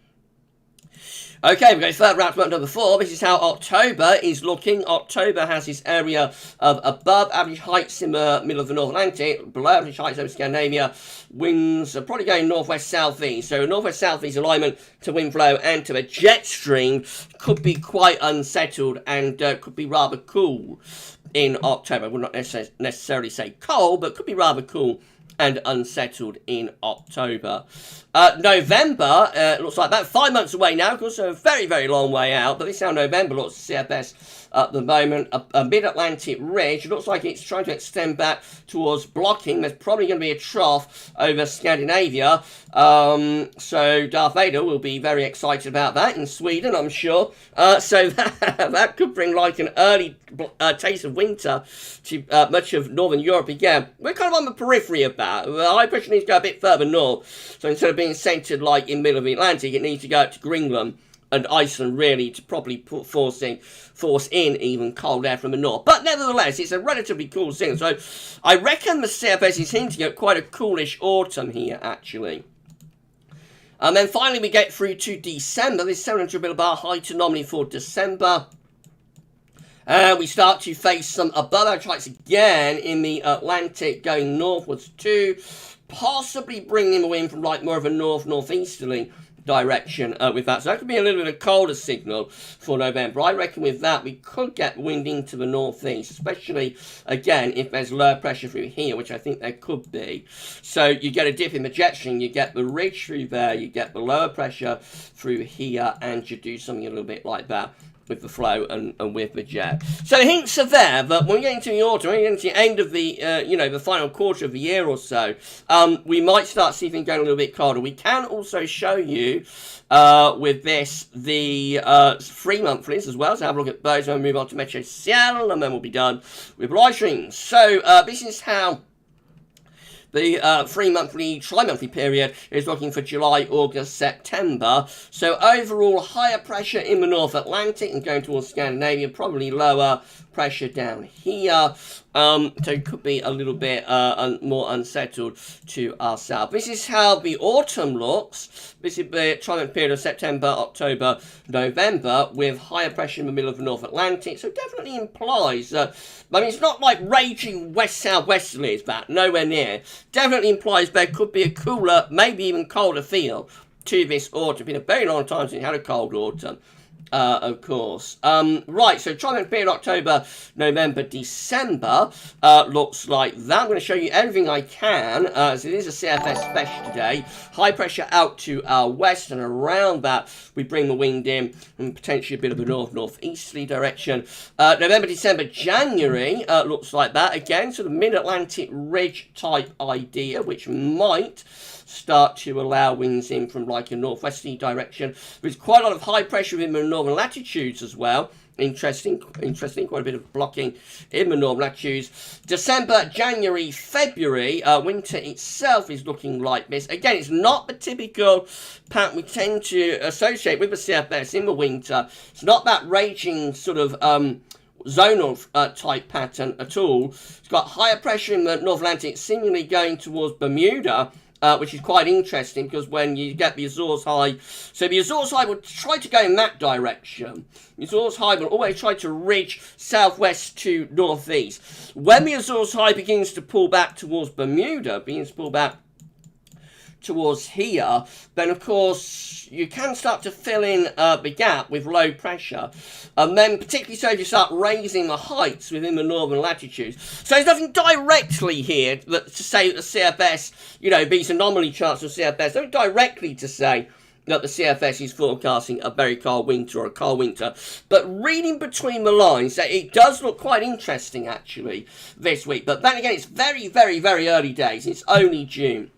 Okay, we go further out to month number 4. This is how October is looking. October has this area of above average heights in the middle of the North Atlantic, below average heights over Scandinavia. Winds are probably going northwest-southeast. So northwest-southeast alignment to wind flow and to a jet stream could be quite unsettled and could be rather cool in October. I would not necessarily say cold, but could be rather cool and unsettled in October. November, looks like about 5 months away now, of course, a very, very long way out, but this is how November looks CFS at the moment. A mid-Atlantic ridge, it looks like it's trying to extend back towards blocking. There's probably going to be a trough over Scandinavia, so Darth Vader will be very excited about that in Sweden, I'm sure. So that could bring like an early taste of winter to much of Northern Europe again. We're kind of on the periphery of that. The high pressure needs to go a bit further north, so instead of being centred like in the middle of the Atlantic, it needs to go up to Greenland and Iceland really to probably force in even cold air from the north. But nevertheless, it's a relatively cool thing. So I reckon the CFS is hinting at quite a coolish autumn here, actually. And then finally we get through to December. This 700 millibar height anomaly for December. And we start to face some above average heights again in the Atlantic going northwards too. Possibly bringing the wind from like more of a northeasterly direction with that. So that could be a little bit of a colder signal for November. I reckon with that we could get wind into the northeast, especially again if there's low pressure through here, which I think there could be. So you get a dip in the jet stream, you get the ridge through there, you get the lower pressure through here, and you do something a little bit like that with the flow and with the jet. So hints are there that when we get into the autumn, when we get into the end of the, the final quarter of the year or so, we might start seeing things going a little bit colder. We can also show you, with this, the 3 monthlies as well. So have a look at those and we'll move on to Metro Seattle, and then we'll be done with live streams. So this is how the 3 monthly, tri-monthly period is looking for July, August, September. So overall, higher pressure in the North Atlantic and going towards Scandinavia, probably lower pressure down here. So it could be a little bit more unsettled to our south. This is how the autumn looks. This is the tri-month period of September, October, November, with higher pressure in the middle of the North Atlantic. So it definitely implies that, I mean, it's not like raging west-southwesterly, is that, nowhere near. Definitely implies there could be a cooler, maybe even colder feel to this autumn. It's been a very long time since we had a cold autumn. Of course. Right, so tri-month period October, November, December looks like that. I'm going to show you everything I can. So it is a CFS special today. High pressure out to our west, and around that we bring the wind in and potentially a bit of a north-northeasterly direction. November, December, January looks like that. Again, sort of mid-Atlantic ridge type idea, which might start to allow winds in from like a northwesterly direction. There's quite a lot of high pressure in the northern latitudes as well. Interesting, quite a bit of blocking in the northern latitudes. December, January, February, winter itself is looking like this. Again, it's not the typical pattern we tend to associate with the CFS in the winter. It's not that raging sort of zonal type pattern at all. It's got higher pressure in the North Atlantic, seemingly going towards Bermuda, which is quite interesting because when you get the Azores High, so the Azores High will try to go in that direction. The Azores High will always try to ridge southwest to northeast. When the Azores High begins to pull back towards Bermuda, towards here, then of course you can start to fill in the gap with low pressure, and then particularly so if you start raising the heights within the northern latitudes. So there's nothing directly here that to say that the CFS, these anomaly charts of CFS, don't directly to say that the CFS is forecasting a very cold winter or a cold winter, but reading between the lines, it does look quite interesting actually this week. But then again, it's very, very, very early days. It's only June.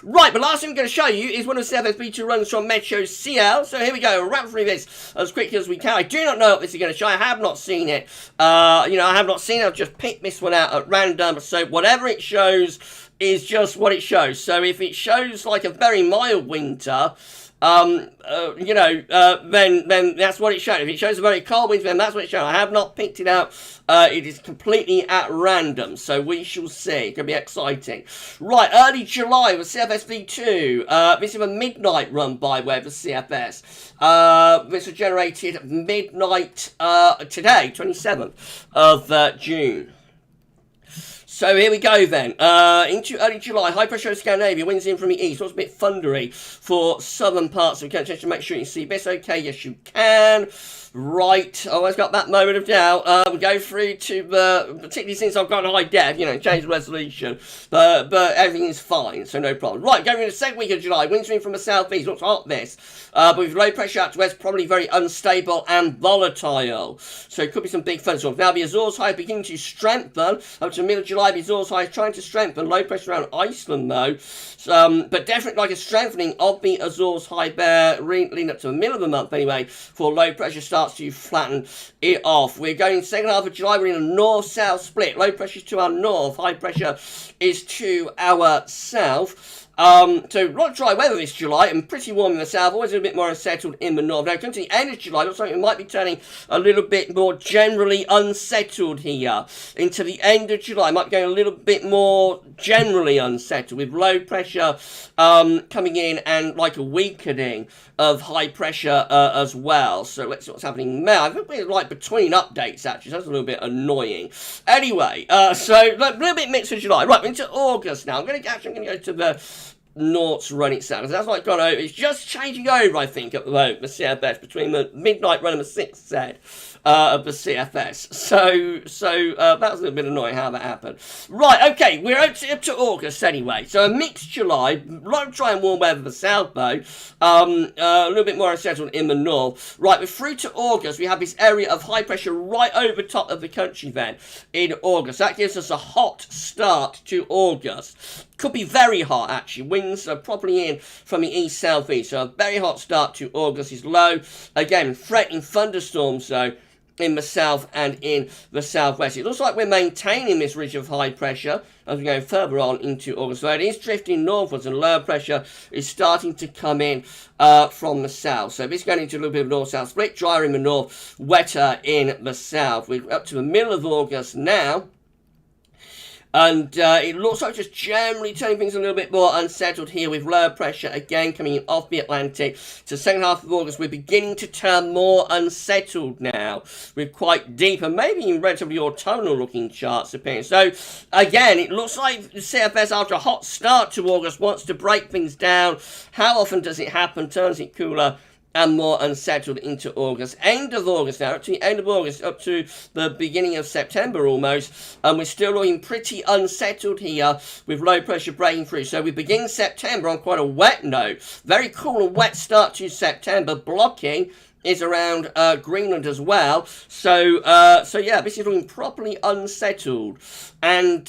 Right, the last thing I'm going to show you is one of CFS V2 runs from Metro CL. So here we go, wrap through this as quickly as we can. I do not know what this is going to show. I have not seen it. I have not seen it. I've just picked this one out at random. So whatever it shows is just what it shows. So if it shows like a very mild winter, then that's what it shows. If it shows a very cold winter, then that's what it shows. I have not picked it out. It is completely at random, so we shall see. It's going to be exciting. Right, early July with CFS V2. This is a midnight run, by way of the CFS. This was generated midnight today, 27th of June. So here we go then, into early July, high pressure in Scandinavia, winds in from the east, looks a bit thundery for southern parts of the country. Just to make sure you can see this okay, yes you can. Right, always got that moment of doubt. We go through to the, particularly since I've got a high def, change the resolution, but everything is fine, so no problem. Right, going into the second week of July, winds in from the southeast, looks hot this, but with low pressure out to west, probably very unstable and volatile. So it could be some big thunderstorms. Now the Azores High beginning to strengthen up to the middle of July. The Azores High is trying to strengthen, low pressure around Iceland though, but definitely like a strengthening of the Azores High there, leading up to the middle of the month anyway, for low pressure starts to flatten it off. We're going second half of July, we're in a north-south split. Low pressure is to our north, high pressure is to our south. So a lot of dry weather this July and pretty warm in the south, always a bit more unsettled in the north. Now, coming to the end of July, looks like it might be turning a little bit more generally unsettled here. Into the end of July, might be going a little bit more generally unsettled with low pressure coming in and like a weakening of high pressure as well. So let's see what's happening now. I think we're like between updates actually, so that's a little bit annoying. Anyway, so a little bit mixed with July. Right, we're into August now. I'm going to go to the North's run itself. That's like gone over. It's just changing over, I think, at the moment, the CFS, between the midnight run and the 6th set of the CFS. So that was a little bit annoying how that happened. Right, okay, we're up to August anyway. So a mixed July, a lot of dry and warm weather for the South Bow, a little bit more unsettled in the north. Right, we're through to August. We have this area of high pressure right over top of the country then in August. That gives us a hot start to August. Could be very hot, actually. Winds are probably in from the east-southeast. So a very hot start to August is low. Again, threatening thunderstorms, though, in the south and in the southwest. It looks like we're maintaining this ridge of high pressure as we go further on into August. So it is drifting northwards, and lower pressure is starting to come in from the south. So this is going into a little bit of north-south split. Drier in the north, wetter in the south. We're up to the middle of August now. And it looks like just generally turning things a little bit more unsettled here, with lower pressure again coming in off the Atlantic. To the second half of August, we're beginning to turn more unsettled now, with quite deep and maybe even relatively autumnal looking charts appearing. So again, it looks like the CFS, after a hot start to August, wants to break things down. How often does it happen? Turns it cooler and more unsettled into August. End of August now, up to the end of August, up to the beginning of September almost, and we're still looking pretty unsettled here with low pressure breaking through. So we begin September on quite a wet note. Very cool and wet start to September. Blocking is around Greenland as well. So yeah, this is looking properly unsettled and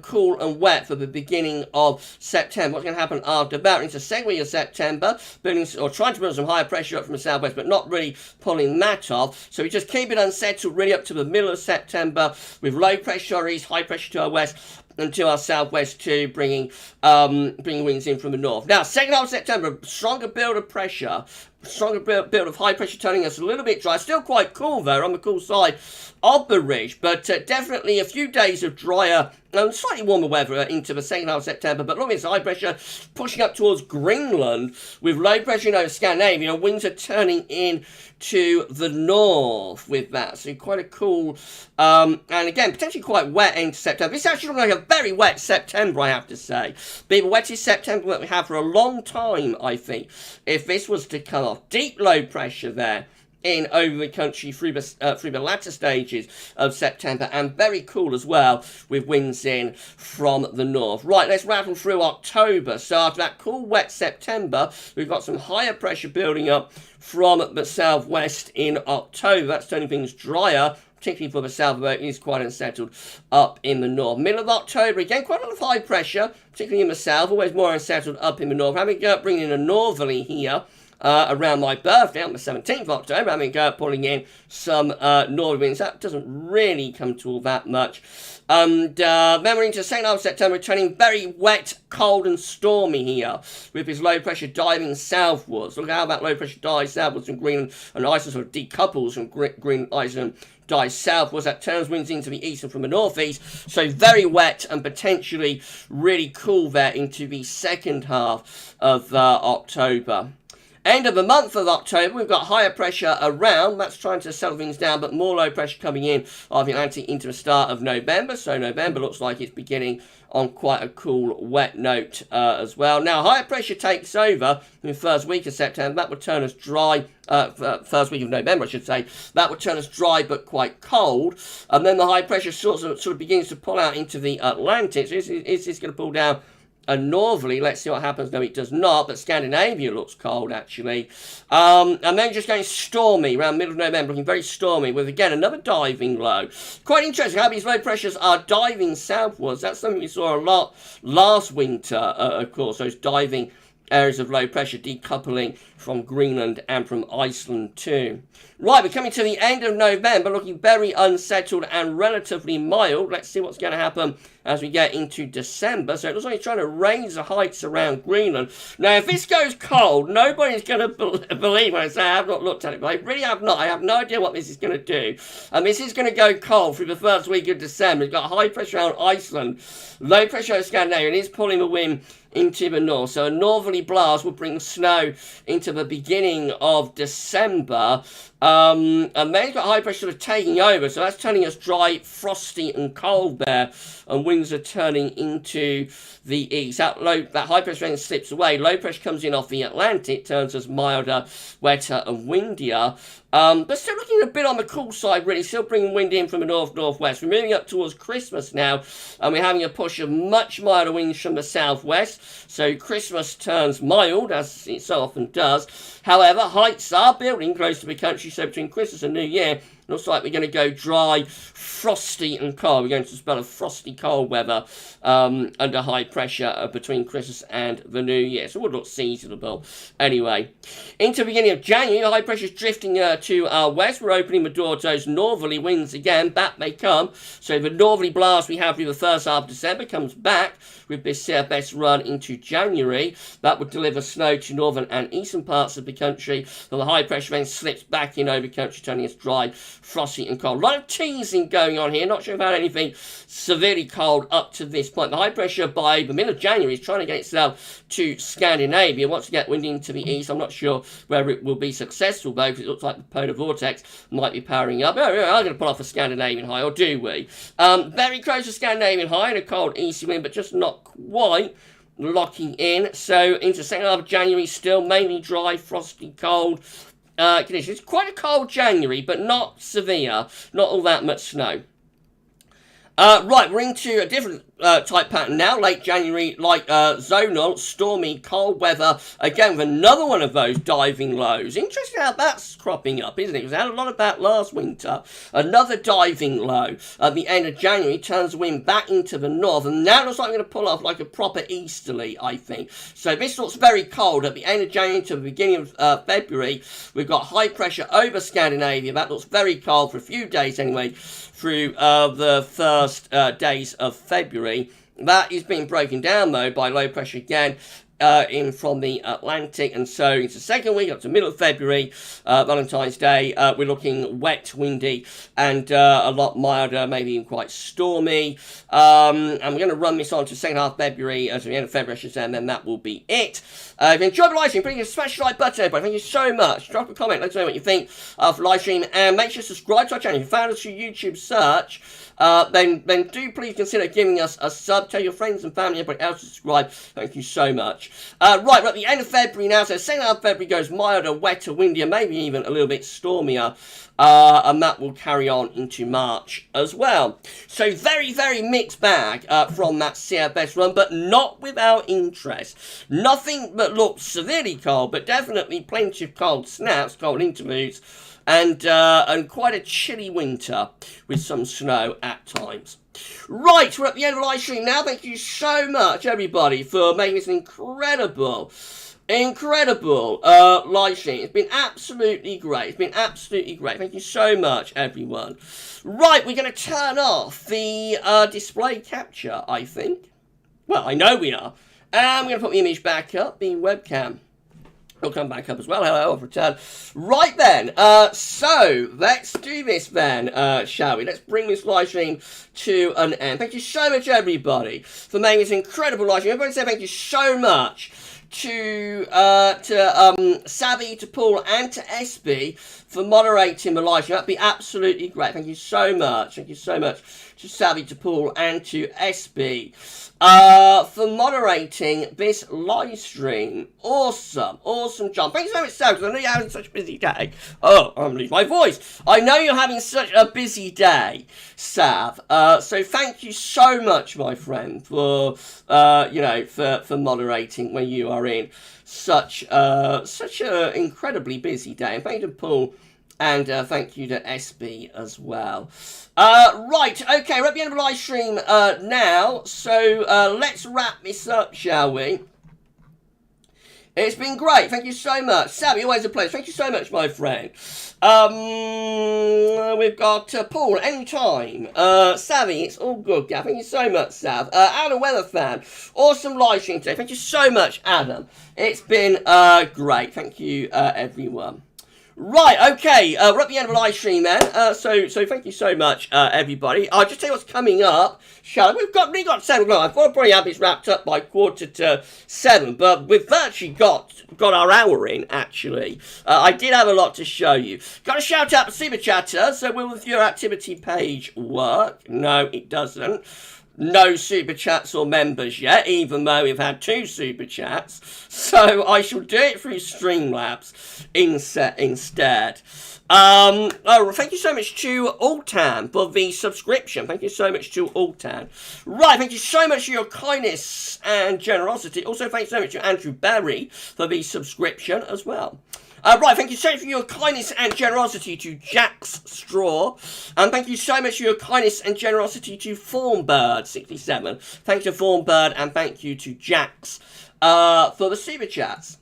cool and wet for the beginning of September. What's going to happen after that? Into the second week of September, building or trying to build some higher pressure up from the southwest, but not really pulling that off. So we just keep it unsettled really up to the middle of September, with low pressure to our east, high pressure to our west, and to our southwest too, bringing winds in from the north. Now, second half of September, stronger build of pressure, stronger build of high pressure, turning us a little bit dry. Still quite cool though, on the cool side of the ridge, but definitely a few days of drier and slightly warmer weather into the second half of September. But look at this high pressure pushing up towards Greenland, with low pressure over Scandinavia. Winds are turning in to the north with that. So quite a cool, and again, potentially quite wet into September. This actually looks like a very wet September, I have to say. Be the wettest September that we have for a long time, I think, if this was to come off. Deep low pressure there in over the country through the latter stages of September, and very cool as well, with winds in from the north. Right, let's rattle through October. So after that cool wet September, we've got some higher pressure building up from the southwest in October. That's turning things drier, particularly for the south, but it is quite unsettled up in the north. Middle of October, again, quite a lot of high pressure, particularly in the south, always more unsettled up in the north. Bringing in a northerly here around my birthday on the 17th of October. Pulling in some northern winds. That doesn't really come to all that much. And then we're into the second half of September, turning very wet, cold and stormy here, with this low pressure diving southwards. Look at how that low pressure dives southwards from Greenland and Iceland, sort of decouples from Greenland, Iceland, dives southwards. That turns winds into the east and from the northeast. So very wet and potentially really cool there into the second half of October. End of the month of October, we've got higher pressure around. That's trying to settle things down, but more low pressure coming in of the Atlantic into the start of November. So November looks like it's beginning on quite a cool, wet note as well. Now, higher pressure takes over in the first week of September. That would turn us dry. First week of November, I should say. That would turn us dry but quite cold. And then the high pressure sort of begins to pull out into the Atlantic. So is this going to pull down northerly? Let's see what happens. No, it does not, but Scandinavia looks cold actually. And then just going stormy around middle of November, looking very stormy, with again another diving low. Quite interesting how these low pressures are diving southwards. That's something we saw a lot last winter, of course, those diving areas of low pressure decoupling from Greenland and from Iceland too. Right, we're coming to the end of November, looking very unsettled and relatively mild. Let's see what's going to happen as we get into December. So it looks like it's trying to raise the heights around Greenland. Now, if this goes cold, nobody's going to believe when I say I have not looked at it, but I really have not. I have no idea what this is going to do. And this is going to go cold through the first week of December. It's got high pressure around Iceland, low pressure over Scandinavia, and it's pulling the wind into the north. So a northerly blast will bring snow into the beginning of December. And then it's got high pressure sort of taking over, so that's turning us dry, frosty and cold there, and winds are turning into the east. That high pressure then slips away. Low pressure comes in off the Atlantic, turns us milder, wetter and windier. But still looking a bit on the cool side, really. Still bringing wind in from the north-northwest. We're moving up towards Christmas now, and we're having a push of much milder winds from the southwest. So Christmas turns mild, as it so often does. However, heights are building close to the country, so between Christmas and New Year, looks like we're going to go dry, frosty and cold. We're going to spell of frosty cold weather under high pressure between Christmas and the New Year. So it would look seasonable. Anyway, into the beginning of January, high pressure is drifting to our west. We're opening the door to those northerly winds again. Back they come. So the northerly blast we have through the first half of December comes back with this CFS run into January. That would deliver snow to northern and eastern parts of the country. So the high pressure then slips back in over the country, turning us dry, frosty and cold. A lot of teasing going on here. Not sure about anything severely cold up to this point. The high pressure by the middle of January is trying to get itself to Scandinavia. Wants to get wind into the east. I'm not sure whether it will be successful though, because it looks like the polar vortex might be powering up. Oh, yeah, I'm going to pull off a Scandinavian high, or do we? Very close to Scandinavian high and a cold easty wind, but just not quite locking in. So into second half of January, still mainly dry, frosty, cold conditions. It's quite a cold January, but not severe. Not all that much snow. Right, we're into a different type pattern now. Late January, like zonal, stormy, cold weather. Again, with another one of those diving lows. Interesting how that's cropping up, isn't it? Because we had a lot of that last winter. Another diving low at the end of January turns the wind back into the north. And now it looks like we're going to pull off like a proper easterly, I think. So this looks very cold. At the end of January to the beginning of February, we've got high pressure over Scandinavia. That looks very cold for a few days anyway, through the first days of February. That is being broken down, though, by low pressure again in from the Atlantic. And so into the second week, up to middle of February, Valentine's Day, we're looking wet, windy, and a lot milder, maybe even quite stormy. And we're going to run this on to the second half of February, to the end of February, I should say, and then that will be it. If you enjoyed the live stream, please smash the like button, everybody. Thank you so much. Drop a comment, let us know what you think of the live stream, and make sure to subscribe to our channel. If you found us through YouTube search, then do please consider giving us a sub. Tell your friends and family, everybody else to subscribe. Thank you so much. Right, we're at the end of February now, so second half of February goes milder, wetter, windier, maybe even a little bit stormier, and that will carry on into March as well. So very, very mixed bag from that CFS run, but not without interest. Nothing that looks severely cold, but definitely plenty of cold snaps, cold interludes, and quite a chilly winter with some snow at times. Right, we're at the end of the live stream now. Thank you so much, everybody, for making this an incredible live stream. It's been absolutely great. It's been absolutely great. Thank you so much, everyone. Right, we're going to turn off the display capture, I think. Well, I know we are. And we're going to put the image back up, the webcam. It'll come back up as well. Hello, I've returned. Right then, so let's do this then, shall we? Let's bring this live stream to an end. Thank you so much, everybody, for making this incredible live stream. Everybody say thank you so much to Savvy, to Paul, and to SB for moderating the live stream. That'd be absolutely great. Thank you so much. Thank you so much to Savvy, to Paul, and to SB for moderating this live stream. Awesome job. Thank you so much, Sav, because I know you're having such a busy day. Oh, I'm losing my voice. I know you're having such a busy day, Sav. So thank you so much, my friend, for for moderating when you are in such a incredibly busy day. And thank you to Paul, and thank you to SB as well. Right, okay, we're at the end of the live stream now, so let's wrap this up, shall we? It's been great, thank you so much. Savvy, always a pleasure. Thank you so much, my friend. We've got Paul, anytime. Savvy, it's all good, Gav. Thank you so much, Sav. Adam Weather Fan, awesome live stream today. Thank you so much, Adam. It's been great. Thank you, everyone. Right, okay, we're at the end of the live stream then, so thank you so much, everybody. I'll just tell you what's coming up, shall we? We've got 7 o'clock. I thought I'd probably have this wrapped up by 6:45, but we've virtually got our hour in, actually. I did have a lot to show you. Got a shout out to Super Chatter, so will your activity page work? No, it doesn't. No super chats or members yet, even though we've had 2 super chats. So I shall do it through Streamlabs instead. Oh, thank you so much to Altan for the subscription. Thank you so much to Altan. Right, thank you so much for your kindness and generosity. Also, thanks so much to Andrew Berry for the subscription as well. Right, thank you so much for your kindness and generosity to Jack's Straw. And thank you so much for your kindness and generosity to Thornbird67. Thanks to Thornbird and thank you to Jack's for the super chats.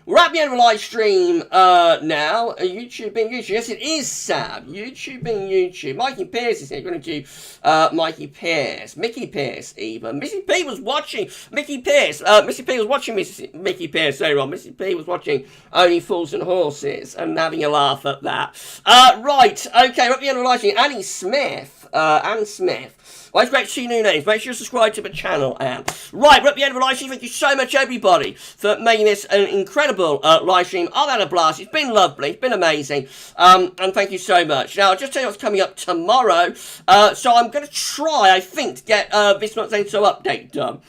We're at the end of the live stream now. YouTube being YouTube. Yes, it is Sam. YouTube being YouTube. Mikey Pierce is here. You're going to do Mikey Pierce. Mickey Pierce, even. Missy P was watching Mickey Pierce. Missy P was watching Mickey Pierce. Sorry, Ron. Missy P was watching Only Fools and Horses and having a laugh at that. Right. Okay, we're at the end of the live stream. Annie Smith. Anne Smith. Well, it's great to see new names. Make sure you subscribe to the channel, Anne. Right, we're at the end of the live stream. Thank you so much, everybody, for making this an incredible live stream. I've had a blast. It's been lovely. It's been amazing. And thank you so much. Now, I'll just tell you what's coming up tomorrow. So I'm going to try, I think, to get this month's Enso update done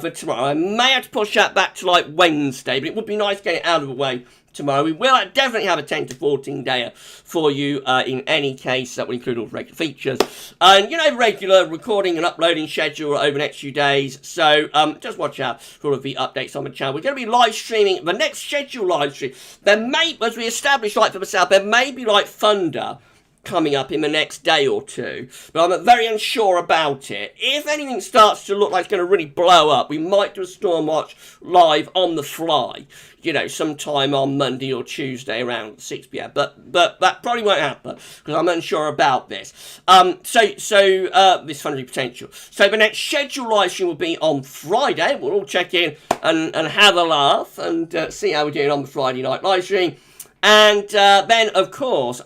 for tomorrow. I may have to push that back to, like, Wednesday, but it would be nice to get it out of the way tomorrow. We will definitely have a 10 to 14 dayer for you in any case. That will include all the regular features and, you know, regular recording and uploading schedule over the next few days. So just watch out for all of the updates on the channel. We're going to be live streaming the next scheduled live stream. There may, as we established, like for myself, there may be like Thunder coming up in the next day or two, but I'm very unsure about it. If anything starts to look like it's going to really blow up, we might do a Stormwatch live on the fly, you know, sometime on Monday or Tuesday around 6 p.m. But that probably won't happen because I'm unsure about this. This funding potential. So the next scheduled live stream will be on Friday. We'll all check in and have a laugh and see how we're doing on the Friday night live stream. And then, of course,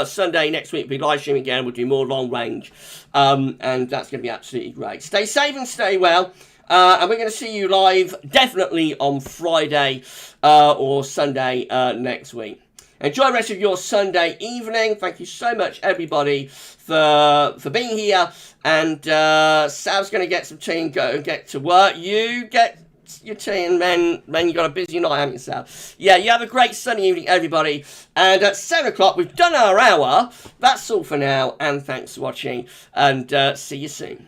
Sunday next week, we'll be live streaming again. We'll do more long range. And that's going to be absolutely great. Stay safe and stay well. And we're going to see you live definitely on Friday or Sunday next week. Enjoy the rest of your Sunday evening. Thank you so much, everybody, for being here. And Sal's going to get some tea and go and get to work. You get your tea and then you got a busy night, haven't you, Sal? Yeah, you have a great sunny evening, everybody. And at 7 o'clock, we've done our hour. That's all for now. And thanks for watching. And see you soon.